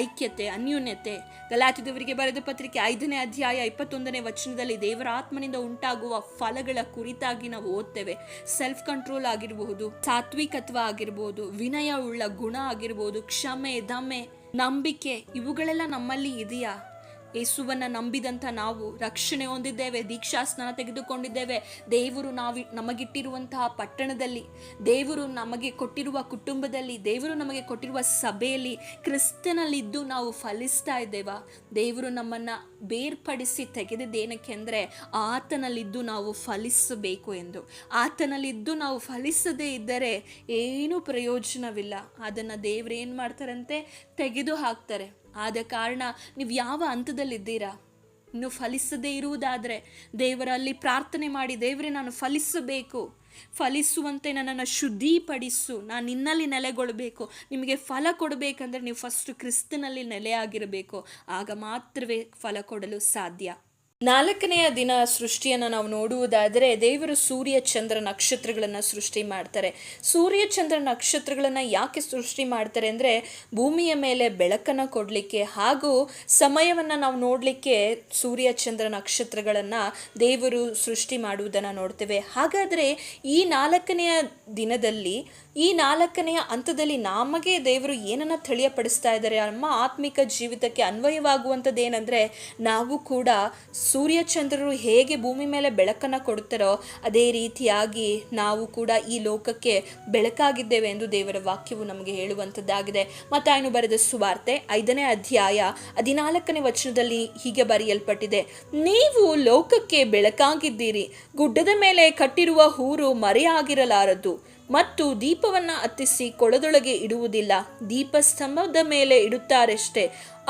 A: ಐಕ್ಯತೆ, ಅನ್ಯೋನ್ಯತೆ. ಗಲಾತ್ಯದವರಿಗೆ ಬರೆದ ಪತ್ರಿಕೆ 5ನೇ ಅಧ್ಯಾಯ 21ನೇ ವಚನದಲ್ಲಿ ದೇವರ ಆತ್ಮನಿಂದ ಉಂಟಾಗುವ ಫಲಗಳ ಕುರಿತಾಗಿ ನಾವು ಓದ್ತೇವೆ. ಸೆಲ್ಫ್ ಕಂಟ್ರೋಲ್ ಆಗಿರಬಹುದು, ಸಾತ್ವಿಕತ್ವ ಆಗಿರ್ಬೋದು, ವಿನಯ ಉಳ್ಳ ಗುಣ ಆಗಿರ್ಬೋದು, ಕ್ಷಮೆ, ದಮೆ, ನಂಬಿಕೆ, ಇವುಗಳೆಲ್ಲ ನಮ್ಮಲ್ಲಿ ಇದೆಯಾ? ಯೇಸುವನ್ನು ನಂಬಿದಂಥ ನಾವು ರಕ್ಷಣೆ ಹೊಂದಿದ್ದೇವೆ, ದೀಕ್ಷಾ ಸ್ನಾನ ತೆಗೆದುಕೊಂಡಿದ್ದೇವೆ. ದೇವರು ನಮಗಿಟ್ಟಿರುವಂತಹ ಪಟ್ಟಣದಲ್ಲಿ, ದೇವರು ನಮಗೆ ಕೊಟ್ಟಿರುವ ಕುಟುಂಬದಲ್ಲಿ, ದೇವರು ನಮಗೆ ಕೊಟ್ಟಿರುವ ಸಭೆಯಲ್ಲಿ, ಕ್ರಿಸ್ತನಲ್ಲಿದ್ದು ನಾವು ಫಲಿಸ್ತಾ ಇದ್ದೇವಾ? ದೇವರು ನಮ್ಮನ್ನು ಬೇರ್ಪಡಿಸಿ ತೆಗೆದಿದ್ದೇನಕ್ಕೆ ಅಂದರೆ ಆತನಲ್ಲಿದ್ದು ನಾವು ಫಲಿಸಬೇಕು ಎಂದು. ಆತನಲ್ಲಿದ್ದು ನಾವು ಫಲಿಸದೇ ಇದ್ದರೆ ಏನೂ ಪ್ರಯೋಜನವಿಲ್ಲ. ಅದನ್ನು ದೇವರು ಏನು ಮಾಡ್ತಾರಂತೆ, ತೆಗೆದು ಹಾಕ್ತಾರೆ. ಆದ ಕಾರಣ ನೀವು ಯಾವ ಹಂತದಲ್ಲಿದ್ದೀರಾ? ಇನ್ನು ಫಲಿಸದೇ ಇರುವುದಾದರೆ ದೇವರಲ್ಲಿ ಪ್ರಾರ್ಥನೆ ಮಾಡಿ, ದೇವರೇ ನಾನು ಫಲಿಸಬೇಕು, ಫಲಿಸುವಂತೆ ನನ್ನನ್ನು ಶುದ್ಧೀಪಡಿಸು, ನಾನು ನಿನ್ನಲ್ಲಿ ನೆಲೆಗೊಳ್ಳಬೇಕು. ನಿಮಗೆ ಫಲ ಕೊಡಬೇಕಂದ್ರೆ ನೀವು ಫಸ್ಟ್ ಕ್ರಿಸ್ತನಲ್ಲಿ ನೆಲೆಯಾಗಿರಬೇಕು. ಆಗ ಮಾತ್ರವೇ ಫಲ ಕೊಡಲು ಸಾಧ್ಯ. 4ನೆಯ ದಿನ ಸೃಷ್ಟಿಯನ್ನು ನಾವು ನೋಡುವುದಾದರೆ ದೇವರು ಸೂರ್ಯ ಚಂದ್ರ ನಕ್ಷತ್ರಗಳನ್ನು ಸೃಷ್ಟಿ ಮಾಡ್ತಾರೆ. ಸೂರ್ಯ ಚಂದ್ರ ನಕ್ಷತ್ರಗಳನ್ನು ಯಾಕೆ ಸೃಷ್ಟಿ ಮಾಡ್ತಾರೆ ಅಂದರೆ ಭೂಮಿಯ ಮೇಲೆ ಬೆಳಕನ್ನು ಕೊಡಲಿಕ್ಕೆ ಹಾಗೂ ಸಮಯವನ್ನು ನಾವು ನೋಡಲಿಕ್ಕೆ ಸೂರ್ಯ ಚಂದ್ರ ನಕ್ಷತ್ರಗಳನ್ನು ದೇವರು ಸೃಷ್ಟಿ ಮಾಡುವುದನ್ನು ನೋಡ್ತೇವೆ. ಹಾಗಾದರೆ ಈ 4ನೆಯ ದಿನದಲ್ಲಿ, ಈ 4ನೆಯ ಹಂತದಲ್ಲಿ ನಮಗೆ ದೇವರು ಏನನ್ನು ತಿಳಿಯಪಡಿಸ್ತಾ ಇದ್ದಾರೆ? ನಮ್ಮ ಆತ್ಮಿಕ ಜೀವಿತಕ್ಕೆ ಅನ್ವಯವಾಗುವಂಥದ್ದು ಏನಂದರೆ, ನಾವು ಕೂಡ ಸೂರ್ಯಚಂದ್ರರು ಹೇಗೆ ಭೂಮಿ ಮೇಲೆ ಬೆಳಕನ್ನು ಕೊಡುತ್ತಾರೋ ಅದೇ ರೀತಿಯಾಗಿ ನಾವು ಕೂಡ ಈ ಲೋಕಕ್ಕೆ ಬೆಳಕಾಗಿದ್ದೇವೆ ಎಂದು ದೇವರ ವಾಕ್ಯವು ನಮಗೆ ಹೇಳುವಂಥದ್ದಾಗಿದೆ. ಮತ್ತಾಯನು ಬರೆದ ಸುವಾರ್ತೆ 5ನೇ ಅಧ್ಯಾಯ 14ನೇ ವಚನದಲ್ಲಿ ಹೀಗೆ ಬರೆಯಲ್ಪಟ್ಟಿದೆ, ನೀವು ಲೋಕಕ್ಕೆ ಬೆಳಕಾಗಿದ್ದೀರಿ. ಗುಡ್ಡದ ಮೇಲೆ ಕಟ್ಟಿರುವ ಊರು ಮರೆಯಾಗಿರಲಾರದು ಮತ್ತು ದೀಪವನ್ನು ಹತ್ತಿಸಿ ಕೊಳದೊಳಗೆ ಇಡುವುದಿಲ್ಲ, ದೀಪಸ್ತಂಭದ ಮೇಲೆ ಇಡುತ್ತಾರಷ್ಟೇ,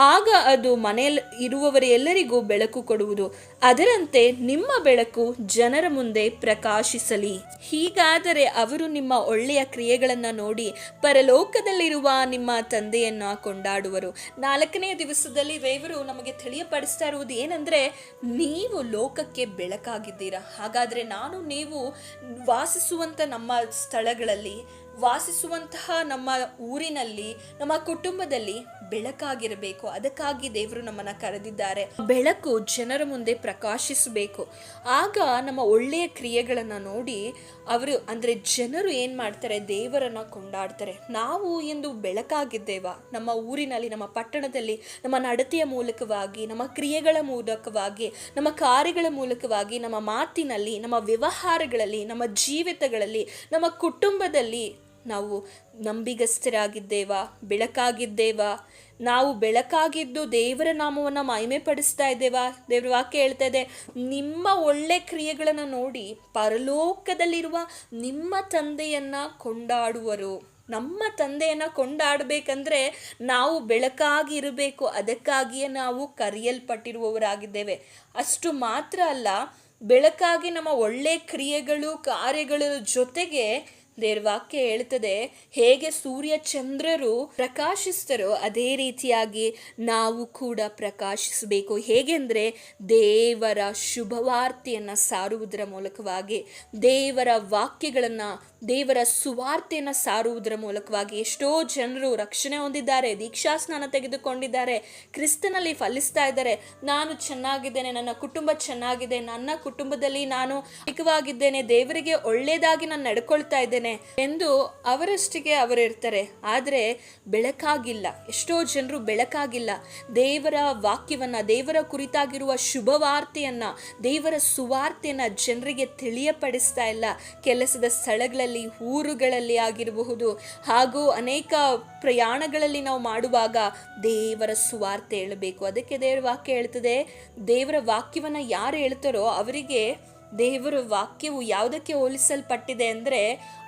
A: ಆಗ ಅದು ಮನೆಯಲ್ಲಿ ಇರುವವರೆಲ್ಲರಿಗೂ ಬೆಳಕು ಕೊಡುವುದು. ಅದರಂತೆ ನಿಮ್ಮ ಬೆಳಕು ಜನರ ಮುಂದೆ ಪ್ರಕಾಶಿಸಲಿ. ಹೀಗಾದರೆ ಅವರು ನಿಮ್ಮ ಒಳ್ಳೆಯ ಕ್ರಿಯೆಗಳನ್ನು ನೋಡಿ ಪರಲೋಕದಲ್ಲಿರುವ ನಿಮ್ಮ ತಂದೆಯನ್ನು ಕೊಂಡಾಡುವರು. 4ನೇ ದಿವಸದಲ್ಲಿ ದೇವರು ನಮಗೆ ತಿಳಿಯಪಡಿಸ್ತಾ ಇರುವುದು ಏನಂದರೆ, ನೀವು ಲೋಕಕ್ಕೆ ಬೆಳಕಾಗಿದ್ದೀರಾ. ಹಾಗಾದರೆ ನಾನು ನೀವು ವಾಸಿಸುವಂಥ ನಮ್ಮ ಸ್ಥಳಗಳಲ್ಲಿ, ವಾಸಿಸುವಂತಹ ನಮ್ಮ ಊರಿನಲ್ಲಿ, ನಮ್ಮ ಕುಟುಂಬದಲ್ಲಿ ಬೆಳಕಾಗಿರಬೇಕು. ಅದಕ್ಕಾಗಿ ದೇವರು ನಮ್ಮನ್ನು ಕರೆದಿದ್ದಾರೆ. ಬೆಳಕು ಜನರ ಮುಂದೆ ಪ್ರಕಾಶಿಸಬೇಕು. ಆಗ ನಮ್ಮ ಒಳ್ಳೆಯ ಕ್ರಿಯೆಗಳನ್ನು ನೋಡಿ ಅವರು ಅಂದರೆ ಜನರು ಏನು ಮಾಡ್ತಾರೆ, ದೇವರನ್ನು ಕೊಂಡಾಡ್ತಾರೆ. ನಾವು ಎಂದು ಬೆಳಕಾಗಿದ್ದೇವಾ? ನಮ್ಮ ಊರಿನಲ್ಲಿ, ನಮ್ಮ ಪಟ್ಟಣದಲ್ಲಿ, ನಮ್ಮ ನಡತೆಯ ಮೂಲಕವಾಗಿ, ನಮ್ಮ ಕ್ರಿಯೆಗಳ ಮೂಲಕವಾಗಿ, ನಮ್ಮ ಕಾರ್ಯಗಳ ಮೂಲಕವಾಗಿ, ನಮ್ಮ ಮಾತಿನಲ್ಲಿ, ನಮ್ಮ ವ್ಯವಹಾರಗಳಲ್ಲಿ, ನಮ್ಮ ಜೀವಿತಗಳಲ್ಲಿ, ನಮ್ಮ ಕುಟುಂಬದಲ್ಲಿ ನಾವು ನಂಬಿಗಸ್ತರಾಗಿದ್ದೇವಾ? ಬೆಳಕಾಗಿದ್ದೇವಾ? ನಾವು ಬೆಳಕಾಗಿದ್ದು ದೇವರ ನಾಮವನ್ನು ಮಹಿಮೆ ಪಡಿಸ್ತಾ ಇದ್ದೇವಾ? ದೇವರ ವಾಕ್ಯ ಹೇಳ್ತಾ ಇದೆ, ನಿಮ್ಮ ಒಳ್ಳೆ ಕ್ರಿಯೆಗಳನ್ನು ನೋಡಿ ಪರಲೋಕದಲ್ಲಿರುವ ನಿಮ್ಮ ತಂದೆಯನ್ನು ಕೊಂಡಾಡುವರು. ನಮ್ಮ ತಂದೆಯನ್ನು ಕೊಂಡಾಡಬೇಕಂದ್ರೆ ನಾವು ಬೆಳಕಾಗಿ ಇರಬೇಕು. ಅದಕ್ಕಾಗಿಯೇ ನಾವು ಕರೆಯಲ್ಪಟ್ಟಿರುವವರಾಗಿದ್ದೇವೆ. ಅಷ್ಟು ಮಾತ್ರ ಅಲ್ಲ, ಬೆಳಕಾಗಿ ನಮ್ಮ ಒಳ್ಳೆ ಕ್ರಿಯೆಗಳು, ಕಾರ್ಯಗಳ ಜೊತೆಗೆ ದೇವರ ವಾಕ್ಯ ಹೇಳ್ತದೆ, ಹೇಗೆ ಸೂರ್ಯ ಚಂದ್ರರು ಪ್ರಕಾಶಿಸ್ತಾರೋ ಅದೇ ರೀತಿಯಾಗಿ ನಾವು ಕೂಡ ಪ್ರಕಾಶಿಸಬೇಕು. ಹೇಗೆಂದರೆ ದೇವರ ಶುಭವಾರ್ತೆಯನ್ನು ಸಾರುವುದರ ಮೂಲಕವಾಗಿ, ದೇವರ ವಾಕ್ಯಗಳನ್ನು, ದೇವರ ಸುವಾರ್ತೆಯನ್ನು ಸಾರುವುದರ ಮೂಲಕವಾಗಿ ಎಷ್ಟೋ ಜನರು ರಕ್ಷಣೆ ಹೊಂದಿದ್ದಾರೆ, ದೀಕ್ಷಾ ಸ್ನಾನ ತೆಗೆದುಕೊಂಡಿದ್ದಾರೆ, ಕ್ರಿಸ್ತನಲ್ಲಿ ಫಲಿಸ್ತಾ ಇದ್ದಾರೆ. ನಾನು ಚೆನ್ನಾಗಿದ್ದೇನೆ, ನನ್ನ ಕುಟುಂಬ ಚೆನ್ನಾಗಿದೆ, ನನ್ನ ಕುಟುಂಬದಲ್ಲಿ ನಾನು ಏಕವಾಗಿದ್ದೇನೆ, ದೇವರಿಗೆ ಒಳ್ಳೆಯದಾಗಿ ನಾನು ನಡ್ಕೊಳ್ತಾ ಇದ್ದೇನೆ ಎಂದು ಅವರಷ್ಟಿಗೆ ಅವರಿರ್ತಾರೆ. ಆದರೆ ಬೆಳಕಾಗಿಲ್ಲ. ಎಷ್ಟೋ ಜನರು ಬೆಳಕಾಗಿಲ್ಲ. ದೇವರ ವಾಕ್ಯವನ್ನು, ದೇವರ ಕುರಿತಾಗಿರುವ ಶುಭವಾರ್ತೆಯನ್ನು, ದೇವರ ಸುವಾರ್ತೆಯನ್ನು ಜನರಿಗೆ ತಿಳಿಯಪಡಿಸ್ತಾ ಇಲ್ಲ. ಕೆಲಸದ ಸ್ಥಳಗಳಲ್ಲಿ, ಊರುಗಳಲ್ಲಿ ಆಗಿರಬಹುದು, ಹಾಗೂ ಅನೇಕ ಪ್ರಯಾಣಗಳಲ್ಲಿ ನಾವು ಮಾಡುವಾಗ ದೇವರ ಸುವಾರ್ತೆ ಹೇಳಬೇಕು. ಅದಕ್ಕೆ ದೇವರ ವಾಕ್ಯ ಹೇಳ್ತದೆ, ದೇವರ ವಾಕ್ಯವನ್ನು ಯಾರು ಹೇಳ್ತಾರೋ ಅವರಿಗೆ ದೇವರ ವಾಕ್ಯವು ಯಾವುದಕ್ಕೆ ಹೋಲಿಸಲ್ಪಟ್ಟಿದೆ ಅಂದರೆ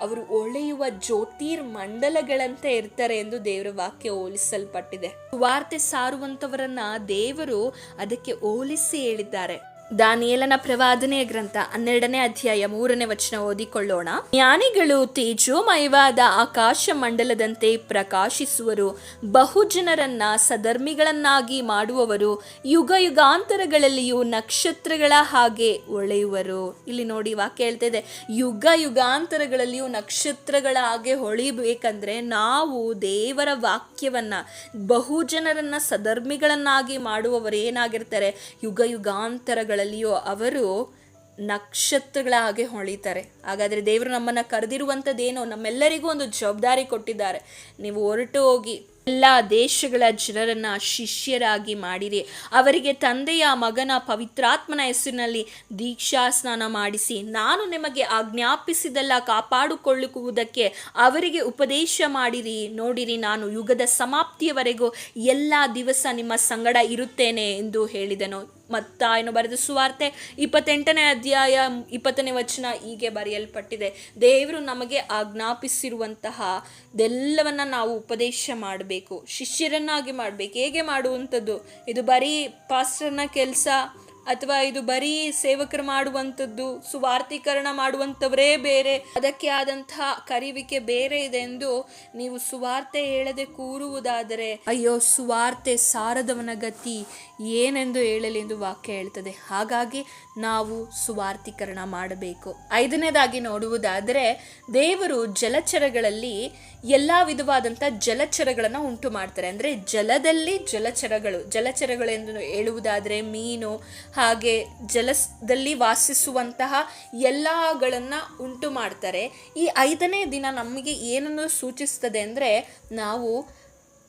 A: ಅವರು ಹೊಳೆಯುವ ಜ್ಯೋತಿರ್ಮಂಡಲಗಳಂತೆ ಇರ್ತಾರೆ ಎಂದು ದೇವರ ವಾಕ್ಯ ಹೋಲಿಸಲ್ಪಟ್ಟಿದೆ. ವಾರ್ತೆ ಸಾರುವಂಥವರನ್ನ ದೇವರು ಅದಕ್ಕೆ ಹೋಲಿಸಿ ಹೇಳಿದ್ದಾರೆ. ದಾನಿಯೇಲನ ಪ್ರವಾದನೆಯ ಗ್ರಂಥ 12ನೇ ಅಧ್ಯಾಯ 3ನೇ ವಚನ ಓದಿಕೊಳ್ಳೋಣ. ಜ್ಞಾನಿಗಳು ತೇಜೋಮಯವಾದ ಆಕಾಶ ಮಂಡಲದಂತೆ ಪ್ರಕಾಶಿಸುವರು, ಬಹುಜನರನ್ನ ಸಧರ್ಮಿಗಳನ್ನಾಗಿ ಮಾಡುವವರು, ಯುಗ ಯುಗಾಂತರಗಳಲ್ಲಿಯೂ ನಕ್ಷತ್ರಗಳ ಹಾಗೆ ಹೊಳೆಯುವರು. ಇಲ್ಲಿ ನೋಡಿ ವಾಕ್ಯ ಹೇಳ್ತಾ ಇದೆ, ಯುಗ ಯುಗಾಂತರಗಳಲ್ಲಿಯೂ ನಕ್ಷತ್ರಗಳ ಹಾಗೆ ಹೊಳಿಬೇಕಂದ್ರೆ ನಾವು ದೇವರ ವಾಕ್ಯವನ್ನ, ಬಹುಜನರನ್ನ ಸಧರ್ಮಿಗಳನ್ನಾಗಿ ಮಾಡುವವರು ಏನಾಗಿರ್ತಾರೆ, ಯುಗ ಯುಗಾಂತರಗಳಲ್ಲಿ ಅವರು ನಕ್ಷತ್ರಗಳ ಹಾಗೆ ಹೊಳಿತಾರೆ. ಹಾಗಾದರೆ ದೇವರು ನಮ್ಮನ್ನು ಕರೆದಿರುವಂಥದ್ದೇನೋ, ನಮ್ಮೆಲ್ಲರಿಗೂ ಒಂದು ಜವಾಬ್ದಾರಿ ಕೊಟ್ಟಿದ್ದಾರೆ. ನೀವು ಹೊರಟು ಹೋಗಿ ಎಲ್ಲ ದೇಶಗಳ ಜನರನ್ನ ಶಿಷ್ಯರಾಗಿ ಮಾಡಿರಿ, ಅವರಿಗೆ ತಂದೆಯ ಮಗನ ಪವಿತ್ರಾತ್ಮನ ಹೆಸರಿನಲ್ಲಿ ದೀಕ್ಷಾ ಸ್ನಾನ ಮಾಡಿಸಿ, ನಾನು ನಿಮಗೆ ಆಜ್ಞಾಪಿಸಿದೆಲ್ಲ ಕಾಪಾಡಿಕೊಳ್ಳುವುದಕ್ಕೆ ಅವರಿಗೆ ಉಪದೇಶ ಮಾಡಿರಿ. ನೋಡಿರಿ, ನಾನು ಯುಗದ ಸಮಾಪ್ತಿಯವರೆಗೂ ಎಲ್ಲ ದಿವಸ ನಿಮ್ಮ ಸಂಗಡ ಇರುತ್ತೇನೆ ಎಂದು ಹೇಳಿದನು. ಮತ್ತಾಯನು ಬರೆದ ಸುವಾರ್ತೆ 28ನೇ ಅಧ್ಯಾಯ 20ನೇ ವಚನ ಹೀಗೆ ಬರೆಯಲ್ಪಟ್ಟಿದೆ, ದೇವರು ನಮಗೆ ಆಜ್ಞಾಪಿಸಿರುವಂತಹ ಇದೆಲ್ಲವನ್ನ ನಾವು ಉಪದೇಶ ಮಾಡಬೇಕು, ಶಿಷ್ಯರನ್ನಾಗಿ ಮಾಡಬೇಕು. ಹೇಗೆ ಮಾಡುವಂಥದ್ದು? ಇದು ಬರೀ ಪಾಸ್ಟರ್ನ ಕೆಲಸ ಅಥವಾ ಇದು ಬರೀ ಸೇವಕರು ಮಾಡುವಂಥದ್ದು, ಸುವಾರ್ತೀಕರಣ ಮಾಡುವಂಥವರೇ ಬೇರೆ, ಅದಕ್ಕೆ ಆದಂತಹ ಕರಿವಿಕೆ ಬೇರೆ ಇದೆ ಎಂದು ನೀವು ಸುವಾರ್ತೆ ಹೇಳದೆ ಕೂರುವುದಾದರೆ ಅಯ್ಯೋ, ಸುವಾರ್ತೆ ಸಾರದವನ ಗತಿ ಏನೆಂದು ಹೇಳಲಿ ಎಂದು ವಾಕ್ಯ ಹೇಳ್ತದೆ. ಹಾಗಾಗಿ ನಾವು ಸುವಾರ್ತೀಕರಣ ಮಾಡಬೇಕು. 5ನೇದಾಗಿ ನೋಡುವುದಾದರೆ, ದೇವರು ಜಲಚರಗಳಲ್ಲಿ ಎಲ್ಲ ವಿಧವಾದಂಥ ಜಲಚರಗಳನ್ನು ಉಂಟು ಮಾಡ್ತಾರೆ. ಅಂದರೆ ಜಲದಲ್ಲಿ ಜಲಚರಗಳು ಎಂದು ಹೇಳುವುದಾದರೆ ಮೀನು, ಹಾಗೆ ಜಲದಲ್ಲಿ ವಾಸಿಸುವಂತಹ ಎಲ್ಲಗಳನ್ನು ಉಂಟು ಮಾಡ್ತಾರೆ. ಈ 5ನೇ ದಿನ ನಮಗೆ ಏನನ್ನು ಸೂಚಿಸ್ತದೆ ಅಂದರೆ, ನಾವು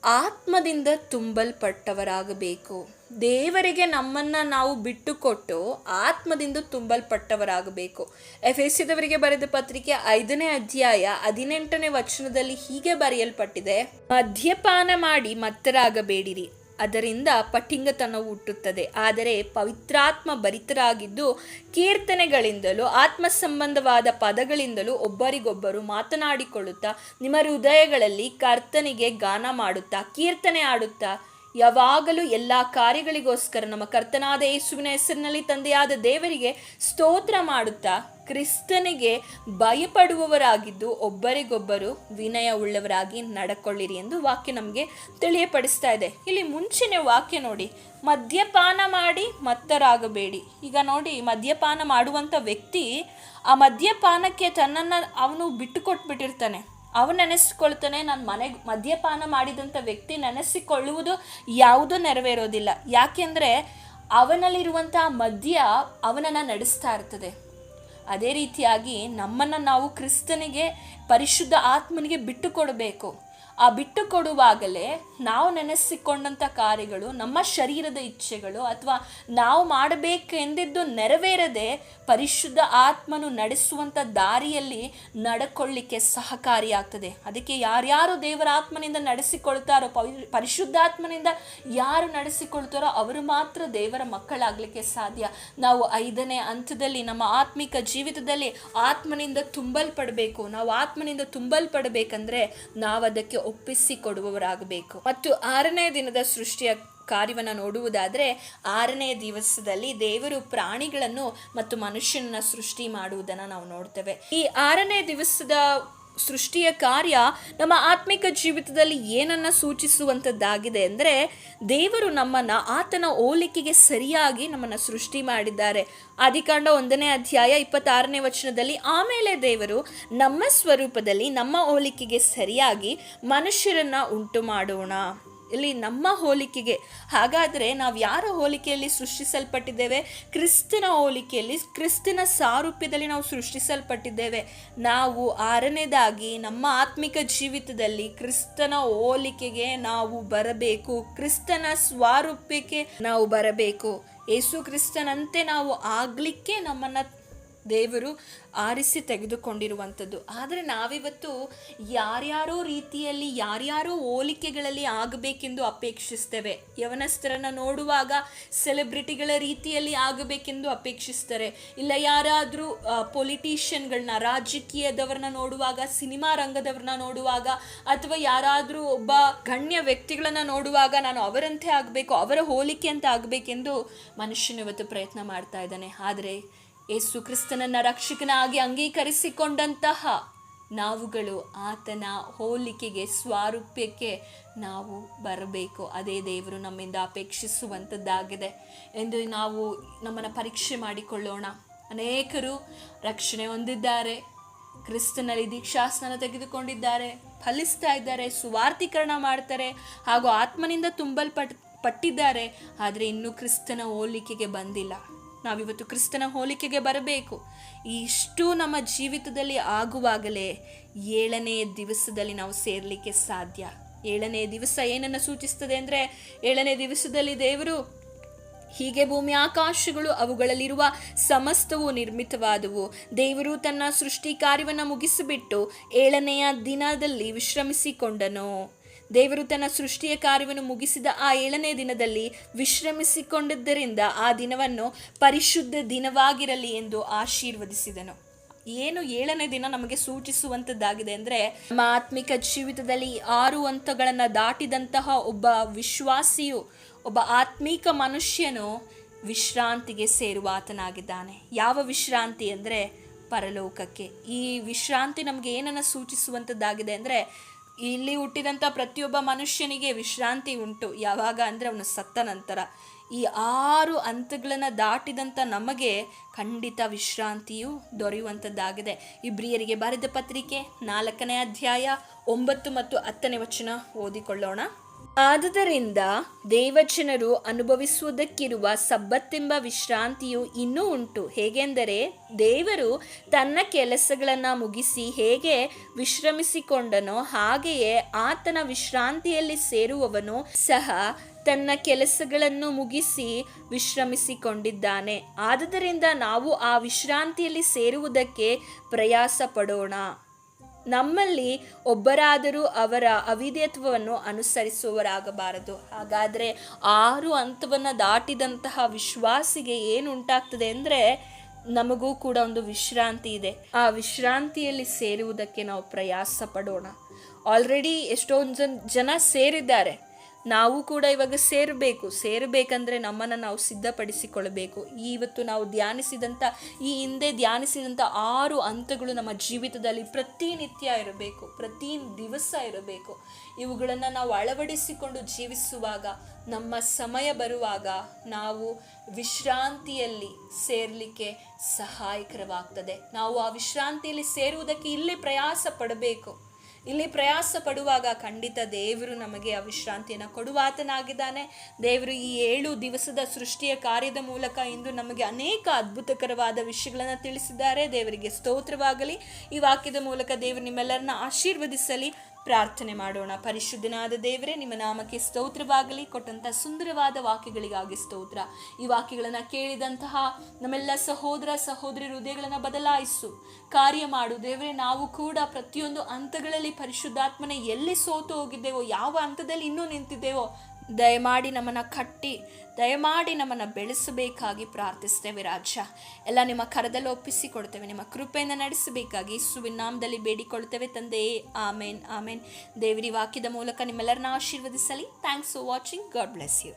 A: ಆತ್ಮದಿಂದ ತುಂಬಲ್ಪಟ್ಟವರಾಗಬೇಕು. ದೇವರಿಗೆ ನಮ್ಮನ್ನು ನಾವು ಬಿಟ್ಟುಕೊಟ್ಟು ಆತ್ಮದಿಂದ ತುಂಬಲ್ಪಟ್ಟವರಾಗಬೇಕು. ಎಫೆಸದವರಿಗೆ ಬರೆದ ಪತ್ರಿಕೆ 5ನೇ ಅಧ್ಯಾಯ 18ನೇ ವಚನದಲ್ಲಿ ಹೀಗೆ ಬರೆಯಲ್ಪಟ್ಟಿದೆ, ಮದ್ಯಪಾನ ಮಾಡಿ ಮತ್ತರಾಗಬೇಡಿರಿ, ಅದರಿಂದ ಪಠಿಂಗತನವು ಹುಟ್ಟುತ್ತದೆ. ಆದರೆ ಪವಿತ್ರಾತ್ಮ ಭರಿತರಾಗಿದ್ದು ಕೀರ್ತನೆಗಳಿಂದಲೂ ಆತ್ಮ ಸಂಬಂಧವಾದ ಪದಗಳಿಂದಲೂ ಒಬ್ಬರಿಗೊಬ್ಬರು ಮಾತನಾಡಿಕೊಳ್ಳುತ್ತಾ ನಿಮ್ಮ ಹೃದಯಗಳಲ್ಲಿ ಕರ್ತನಿಗೆ ಗಾನ ಮಾಡುತ್ತಾ ಕೀರ್ತನೆ ಆಡುತ್ತಾ ಯಾವಾಗಲೂ ಎಲ್ಲ ಕಾರ್ಯಗಳಿಗೋಸ್ಕರ ನಮ್ಮ ಕರ್ತನಾದ ಯೇಸುವಿನ ಹೆಸರಿನಲ್ಲಿ ತಂದೆಯಾದ ದೇವರಿಗೆ ಸ್ತೋತ್ರ ಮಾಡುತ್ತಾ ಕ್ರಿಸ್ತನಿಗೆ ಭಯಪಡುವವರಾಗಿದ್ದು ಒಬ್ಬರಿಗೊಬ್ಬರು ವಿನಯ ಉಳ್ಳವರಾಗಿ ನಡ್ಕೊಳ್ಳಿರಿ ಎಂದು ವಾಕ್ಯ ನಮಗೆ ತಿಳಿಯಪಡಿಸ್ತಾ ಇದೆ. ಇಲ್ಲಿ ಮುಂಚಿನ ವಾಕ್ಯ ನೋಡಿ, ಮದ್ಯಪಾನ ಮಾಡಿ ಮತ್ತರಾಗಬೇಡಿ. ಈಗ ನೋಡಿ, ಮದ್ಯಪಾನ ಮಾಡುವಂಥ ವ್ಯಕ್ತಿ ಆ ಮದ್ಯಪಾನಕ್ಕೆ ತನ್ನನ್ನು ಅವನು ಬಿಟ್ಟುಕೊಟ್ಬಿಟ್ಟಿರ್ತಾನೆ. ಅವನು ನೆನೆಸಿಕೊಳ್ತಾನೆ, ನಾನು ಮನೆಗೆ ಮದ್ಯಪಾನ ಮಾಡಿದಂಥ ವ್ಯಕ್ತಿ ನೆನೆಸಿಕೊಳ್ಳುವುದು ಯಾವುದೂ ನೆರವೇರೋದಿಲ್ಲ. ಯಾಕೆಂದರೆ ಅವನಲ್ಲಿರುವಂಥ ಮದ್ಯ ಅವನನ್ನು ನಡೆಸ್ತಾ ಇರ್ತದೆ. ಅದೇ ರೀತಿಯಾಗಿ ನಮ್ಮನ್ನು ನಾವು ಕ್ರಿಸ್ತನಿಗೆ, ಪರಿಶುದ್ಧ ಆತ್ಮನಿಗೆ ಬಿಟ್ಟು ಕೊಡಬೇಕು. ಆ ಬಿಟ್ಟು ಕೊಡುವಾಗಲೇ ನಾವು ನೆನೆಸಿಕೊಂಡಂಥ ಕಾರ್ಯಗಳು, ನಮ್ಮ ಶರೀರದ ಇಚ್ಛೆಗಳು ಅಥವಾ ನಾವು ಮಾಡಬೇಕೆಂದಿದ್ದು ನೆರವೇರದೆ ಪರಿಶುದ್ಧ ಆತ್ಮನು ನಡೆಸುವಂಥ ದಾರಿಯಲ್ಲಿ ನಡ್ಕೊಳ್ಳಿಕ್ಕೆ ಸಹಕಾರಿಯಾಗ್ತದೆ. ಅದಕ್ಕೆ ಯಾರ್ಯಾರು ದೇವರ ಆತ್ಮನಿಂದ ನಡೆಸಿಕೊಳ್ತಾರೋ, ಪರಿಶುದ್ಧಾತ್ಮನಿಂದ ಯಾರು ನಡೆಸಿಕೊಳ್ತಾರೋ ಅವರು ಮಾತ್ರ ದೇವರ ಮಕ್ಕಳಾಗಲಿಕ್ಕೆ ಸಾಧ್ಯ. ನಾವು 5ನೇ ಹಂತದಲ್ಲಿ ನಮ್ಮ ಆತ್ಮಿಕ ಜೀವಿತದಲ್ಲಿ ಆತ್ಮನಿಂದ ತುಂಬಲ್ಪಡಬೇಕು. ನಾವು ಆತ್ಮನಿಂದ ತುಂಬಲ್ಪಡಬೇಕಂದ್ರೆ ನಾವು ಅದಕ್ಕೆ ಒಪ್ಪಿಸಿಕೊಡುವವರಾಗಬೇಕು. ಮತ್ತು 6ನೇ ದಿನದ ಸೃಷ್ಟಿಯ ಕಾರ್ಯವನ್ನು ನೋಡುವುದಾದರೆ, 6ನೇ ದಿವಸದಲ್ಲಿ ದೇವರು ಪ್ರಾಣಿಗಳನ್ನು ಮತ್ತು ಮನುಷ್ಯನನ್ನ ಸೃಷ್ಟಿ ಮಾಡುವುದನ್ನು ನಾವು ನೋಡ್ತೇವೆ. ಈ 6ನೇ ದಿವಸದ ಸೃಷ್ಟಿಯ ಕಾರ್ಯ ನಮ್ಮ ಆತ್ಮಿಕ ಜೀವಿತದಲ್ಲಿ ಏನನ್ನು ಸೂಚಿಸುವಂಥದ್ದಾಗಿದೆ ಅಂದರೆ, ದೇವರು ನಮ್ಮನ್ನು ಆತನ ಹೋಲಿಕೆಗೆ ಸರಿಯಾಗಿ ನಮ್ಮನ್ನು ಸೃಷ್ಟಿ ಮಾಡಿದ್ದಾರೆ. ಆದಿಕಾಂಡ 1ನೇ ಅಧ್ಯಾಯ 26ನೇ ವಚನದಲ್ಲಿ, ಆಮೇಲೆ ದೇವರು ನಮ್ಮ ಸ್ವರೂಪದಲ್ಲಿ ನಮ್ಮ ಹೋಲಿಕೆಗೆ ಸರಿಯಾಗಿ ಮನುಷ್ಯರನ್ನು ಉಂಟು ಮಾಡೋಣ. ಇಲ್ಲಿ ನಮ್ಮ ಹೋಲಿಕೆಗೆ. ಹಾಗಾದರೆ ನಾವು ಯಾರ ಹೋಲಿಕೆಯಲ್ಲಿ ಸೃಷ್ಟಿಸಲ್ಪಟ್ಟಿದ್ದೇವೆ? ಕ್ರಿಸ್ತನ ಹೋಲಿಕೆಯಲ್ಲಿ, ಕ್ರಿಸ್ತನ ಸಾರೂಪ್ಯದಲ್ಲಿ ನಾವು ಸೃಷ್ಟಿಸಲ್ಪಟ್ಟಿದ್ದೇವೆ. ನಾವು 6ನೇದಾಗಿ ನಮ್ಮ ಆತ್ಮಿಕ ಜೀವಿತದಲ್ಲಿ ಕ್ರಿಸ್ತನ ಹೋಲಿಕೆಗೆ ನಾವು ಬರಬೇಕು. ಕ್ರಿಸ್ತನ ಸ್ವಾರೂಪ್ಯಕ್ಕೆ ನಾವು ಬರಬೇಕು. ಯೇಸು ಕ್ರಿಸ್ತನಂತೆ ನಾವು ಆಗಲಿಕ್ಕೆ ನಮ್ಮನ್ನು ದೇವರು ಆರಿಸಿ ತೆಗೆದುಕೊಂಡಿರುವಂಥದ್ದು. ಆದರೆ ನಾವಿವತ್ತು ಯಾರ್ಯಾರೋ ರೀತಿಯಲ್ಲಿ, ಯಾರ್ಯಾರೋ ಹೋಲಿಕೆಗಳಲ್ಲಿ ಆಗಬೇಕೆಂದು ಅಪೇಕ್ಷಿಸ್ತೇವೆ. ಯವನಸ್ಥರನ್ನು ನೋಡುವಾಗ ಸೆಲೆಬ್ರಿಟಿಗಳ ರೀತಿಯಲ್ಲಿ ಆಗಬೇಕೆಂದು ಅಪೇಕ್ಷಿಸ್ತಾರೆ. ಇಲ್ಲ ಯಾರಾದರೂ ಪೊಲಿಟಿಷಿಯನ್ಗಳನ್ನ, ರಾಜಕೀಯದವ್ರನ್ನ ನೋಡುವಾಗ, ಸಿನಿಮಾ ರಂಗದವ್ರನ್ನ ನೋಡುವಾಗ, ಅಥವಾ ಯಾರಾದರೂ ಒಬ್ಬ ಗಣ್ಯ ವ್ಯಕ್ತಿಗಳನ್ನು ನೋಡುವಾಗ ನಾನು ಅವರಂತೆ ಆಗಬೇಕು, ಅವರ ಹೋಲಿಕೆ ಅಂತ ಆಗಬೇಕೆಂದು ಮನುಷ್ಯನು ಇವತ್ತು ಪ್ರಯತ್ನ ಮಾಡ್ತಾ ಇದ್ದಾನೆ. ಆದರೆ ಯೇಸು ಕ್ರಿಸ್ತನನ್ನು ರಕ್ಷಕನಾಗಿ ಅಂಗೀಕರಿಸಿಕೊಂಡಂತಹ ನಾವುಗಳು ಆತನ ಹೋಲಿಕೆಗೆ, ಸ್ವಾರೂಪ್ಯಕ್ಕೆ ನಾವು ಬರಬೇಕು. ಅದೇ ದೇವರು ನಮ್ಮಿಂದ ಅಪೇಕ್ಷಿಸುವಂಥದ್ದಾಗಿದೆ ಎಂದು ನಾವು ನಮ್ಮನ್ನು ಪರೀಕ್ಷೆ ಮಾಡಿಕೊಳ್ಳೋಣ. ಅನೇಕರು ರಕ್ಷಣೆ ಹೊಂದಿದ್ದಾರೆ, ಕ್ರಿಸ್ತನಲ್ಲಿ ದೀಕ್ಷಾಸ್ನಾನ ತೆಗೆದುಕೊಂಡಿದ್ದಾರೆ, ಫಲಿಸ್ತಾ ಇದ್ದಾರೆ, ಸುವಾರ್ತೀಕರಣ ಮಾಡ್ತಾರೆ, ಹಾಗೂ ಆತ್ಮನಿಂದ ತುಂಬಲ್ಪಟ್ಟಿದ್ದಾರೆ. ಆದರೆ ಇನ್ನೂ ಕ್ರಿಸ್ತನ ಹೋಲಿಕೆಗೆ ಬಂದಿಲ್ಲ. ನಾವಿವತ್ತು ಕ್ರಿಸ್ತನ ಹೋಲಿಕೆಗೆ ಬರಬೇಕು. ಇಷ್ಟು ನಮ್ಮ ಜೀವಿತದಲ್ಲಿ ಆಗುವಾಗಲೇ 7ನೇ ದಿವಸದಲ್ಲಿ ನಾವು ಸೇರಲಿಕ್ಕೆ ಸಾಧ್ಯ. 7ನೇ ದಿವಸ ಏನನ್ನು ಸೂಚಿಸ್ತದೆ ಅಂದರೆ, 7ನೇ ದಿವಸದಲ್ಲಿ ದೇವರು ಹೀಗೆ ಭೂಮಿ ಆಕಾಶಗಳು ಅವುಗಳಲ್ಲಿರುವ ಸಮಸ್ತವು ನಿರ್ಮಿತವಾದವು. ದೇವರು ತನ್ನ ಸೃಷ್ಟಿ ಕಾರ್ಯವನ್ನು ಮುಗಿಸಿಬಿಟ್ಟು 7ನೆಯ ದಿನದಲ್ಲಿ ವಿಶ್ರಮಿಸಿಕೊಂಡನು. ದೇವರು ತನ್ನ ಸೃಷ್ಟಿಯ ಕಾರ್ಯವನ್ನು ಮುಗಿಸಿದ ಆ 7ನೇ ದಿನದಲ್ಲಿ ವಿಶ್ರಮಿಸಿಕೊಂಡಿದ್ದರಿಂದ ಆ ದಿನವನ್ನು ಪರಿಶುದ್ಧ ದಿನವಾಗಿರಲಿ ಎಂದು ಆಶೀರ್ವದಿಸಿದನು. ಏನು 7ನೇ ದಿನ ನಮಗೆ ಸೂಚಿಸುವಂಥದ್ದಾಗಿದೆ ಅಂದರೆ, ನಮ್ಮ ಆತ್ಮಿಕ ಜೀವಿತದಲ್ಲಿ 6 ಹಂತಗಳನ್ನು ದಾಟಿದಂತಹ ಒಬ್ಬ ವಿಶ್ವಾಸಿಯು, ಒಬ್ಬ ಆತ್ಮೀಕ ಮನುಷ್ಯನು ವಿಶ್ರಾಂತಿಗೆ ಸೇರುವ ಆತನಾಗಿದ್ದಾನೆ. ಯಾವ ವಿಶ್ರಾಂತಿ ಅಂದರೆ ಪರಲೋಕಕ್ಕೆ. ಈ ವಿಶ್ರಾಂತಿ ನಮಗೆ ಏನನ್ನು ಸೂಚಿಸುವಂಥದ್ದಾಗಿದೆ ಅಂದರೆ, ಇಲ್ಲಿ ಹುಟ್ಟಿದಂಥ ಪ್ರತಿಯೊಬ್ಬ ಮನುಷ್ಯನಿಗೆ ವಿಶ್ರಾಂತಿ ಉಂಟು. ಯಾವಾಗ ಅಂದರೆ ಅವನು ಸತ್ತ ನಂತರ. ಈ 6 ಹಂತಗಳನ್ನು ದಾಟಿದಂಥ ನಮಗೆ ಖಂಡಿತ ವಿಶ್ರಾಂತಿಯು ದೊರೆಯುವಂಥದ್ದಾಗಿದೆ. ಇಬ್ರಿಯರಿಗೆ ಬರೆದ ಪತ್ರಿಕೆ 4ನೇ ಅಧ್ಯಾಯ 9 ಮತ್ತು 10ನೇ ವಚನ ಓದಿಕೊಳ್ಳೋಣ. ಆದುದರಿಂದ ದೇವಜನರು ಅನುಭವಿಸುವುದಕ್ಕಿರುವ ಸಬ್ಬತ್ತೆಂಬ ವಿಶ್ರಾಂತಿಯು ಇನ್ನೂ ಉಂಟು. ಹೇಗೆಂದರೆ, ದೇವರು ತನ್ನ ಕೆಲಸಗಳನ್ನು ಮುಗಿಸಿ ಹೇಗೆ ವಿಶ್ರಮಿಸಿಕೊಂಡನೋ ಹಾಗೆಯೇ ಆತನ ವಿಶ್ರಾಂತಿಯಲ್ಲಿ ಸೇರುವವನು ಸಹ ತನ್ನ ಕೆಲಸಗಳನ್ನು ಮುಗಿಸಿ ವಿಶ್ರಮಿಸಿಕೊಂಡಿದ್ದಾನೆ. ಆದುದರಿಂದ ನಾವು ಆ ವಿಶ್ರಾಂತಿಯಲ್ಲಿ ಸೇರುವುದಕ್ಕೆ ಪ್ರಯಾಸ ಪಡೋಣ. ನಮ್ಮಲ್ಲಿ ಒಬ್ಬರಾದರೂ ಅವರ ಅವಿಧೇಯತ್ವವನ್ನು ಅನುಸರಿಸುವವರಾಗಬಾರದು. ಹಾಗಾದರೆ 6 ಹಂತವನ್ನು ದಾಟಿದಂತಹ ವಿಶ್ವಾಸಿಗೆ ಏನು ಉಂಟಾಗ್ತದೆ ಅಂದರೆ, ನಮಗೂ ಕೂಡ ಒಂದು ವಿಶ್ರಾಂತಿ ಇದೆ. ಆ ವಿಶ್ರಾಂತಿಯಲ್ಲಿ ಸೇರುವುದಕ್ಕೆ ನಾವು ಪ್ರಯಾಸ ಪಡೋಣ. ಆಲ್ರೆಡಿ ಎಷ್ಟೊಂದು ಜನ ಸೇರಿದ್ದಾರೆ. ನಾವು ಕೂಡ ಇವಾಗ ಸೇರಬೇಕಂದ್ರೆ ನಮ್ಮನ್ನು ನಾವು ಸಿದ್ಧಪಡಿಸಿಕೊಳ್ಳಬೇಕು. ಇವತ್ತು ನಾವು ಈ ಹಿಂದೆ ಧ್ಯಾನಿಸಿದಂಥ 6 ಹಂತಗಳು ನಮ್ಮ ಜೀವಿತದಲ್ಲಿ ಪ್ರತಿನಿತ್ಯ ಇರಬೇಕು, ಪ್ರತಿ ದಿವಸ ಇರಬೇಕು. ಇವುಗಳನ್ನು ನಾವು ಅಳವಡಿಸಿಕೊಂಡು ಜೀವಿಸುವಾಗ, ನಮ್ಮ ಸಮಯ ಬರುವಾಗ ನಾವು ವಿಶ್ರಾಂತಿಯಲ್ಲಿ ಸೇರಲಿಕ್ಕೆ ಸಹಾಯಕರವಾಗ್ತದೆ. ನಾವು ಆ ವಿಶ್ರಾಂತಿಯಲ್ಲಿ ಸೇರುವುದಕ್ಕೆ ಇಲ್ಲಿ ಪ್ರಯಾಸ ಪಡಬೇಕು. ಇಲ್ಲಿ ಪ್ರಯಾಸ ಪಡುವಾಗ ಖಂಡಿತ ದೇವರು ನಮಗೆ ಆ ವಿಶ್ರಾಂತಿಯನ್ನು ಕೊಡುವಾತನಾಗಿದ್ದಾನೆ. ದೇವರು ಈ 7 ದಿವಸದ ಸೃಷ್ಟಿಯ ಕಾರ್ಯದ ಮೂಲಕ ಇಂದು ನಮಗೆ ಅನೇಕ ಅದ್ಭುತಕರವಾದ ವಿಷಯಗಳನ್ನು ತಿಳಿಸಿದ್ದಾರೆ. ದೇವರಿಗೆ ಸ್ತೋತ್ರವಾಗಲಿ. ಈ ವಾಕ್ಯದ ಮೂಲಕ ದೇವರು ನಿಮ್ಮೆಲ್ಲರನ್ನ ಆಶೀರ್ವದಿಸಲಿ. ಪ್ರಾರ್ಥನೆ ಮಾಡೋಣ. ಪರಿಶುದ್ಧನಾದ ದೇವರೇ, ನಿಮ್ಮ ನಾಮಕ್ಕೆ ಸ್ತೋತ್ರವಾಗಲಿ. ಕೊಟ್ಟಂಥ ಸುಂದರವಾದ ವಾಕ್ಯಗಳಿಗಾಗಿ ಸ್ತೋತ್ರ. ಈ ವಾಕ್ಯಗಳನ್ನು ಕೇಳಿದಂತಹ ನಮ್ಮೆಲ್ಲ ಸಹೋದರ ಸಹೋದರಿ ಹೃದಯಗಳನ್ನು ಬದಲಾಯಿಸು, ಕಾರ್ಯ ಮಾಡು ದೇವರೇ. ನಾವು ಕೂಡ ಪ್ರತಿಯೊಂದು ಹಂತಗಳಲ್ಲಿ ಪರಿಶುದ್ಧಾತ್ಮನ ಎಲ್ಲಿ ಸೋತು ಹೋಗಿದ್ದೇವೋ, ಯಾವ ಹಂತದಲ್ಲಿ ಇನ್ನೂ ನಿಂತಿದ್ದೇವೋ, ದಯಮಾಡಿ ನಮ್ಮನ್ನು ಕಟ್ಟಿ, ದಯಮಾಡಿ ನಮ್ಮನ್ನು ಬೆಳೆಸಬೇಕಾಗಿ ಪ್ರಾರ್ಥಿಸ್ತೇವೆ ರಾಜ. ಎಲ್ಲ ನಿಮ್ಮ ಕರದಲ್ಲಿ ಒಪ್ಪಿಸಿಕೊಡ್ತೇವೆ. ನಿಮ್ಮ ಕೃಪೆಯಿಂದ ನಡೆಸಬೇಕಾಗಿ ಯೇಸುವಿನ ನಾಮದಲ್ಲಿ ಬೇಡಿಕೊಳ್ತೇವೆ ತಂದೆಯೇ. ಆಮೇನ್ ಆಮೇನ್. ದೇವರಿ ವಾಕ್ಯದ ಮೂಲಕ ನಿಮ್ಮೆಲ್ಲರನ್ನ ಆಶೀರ್ವದಿಸಲಿ. Thanks for watching. God bless you.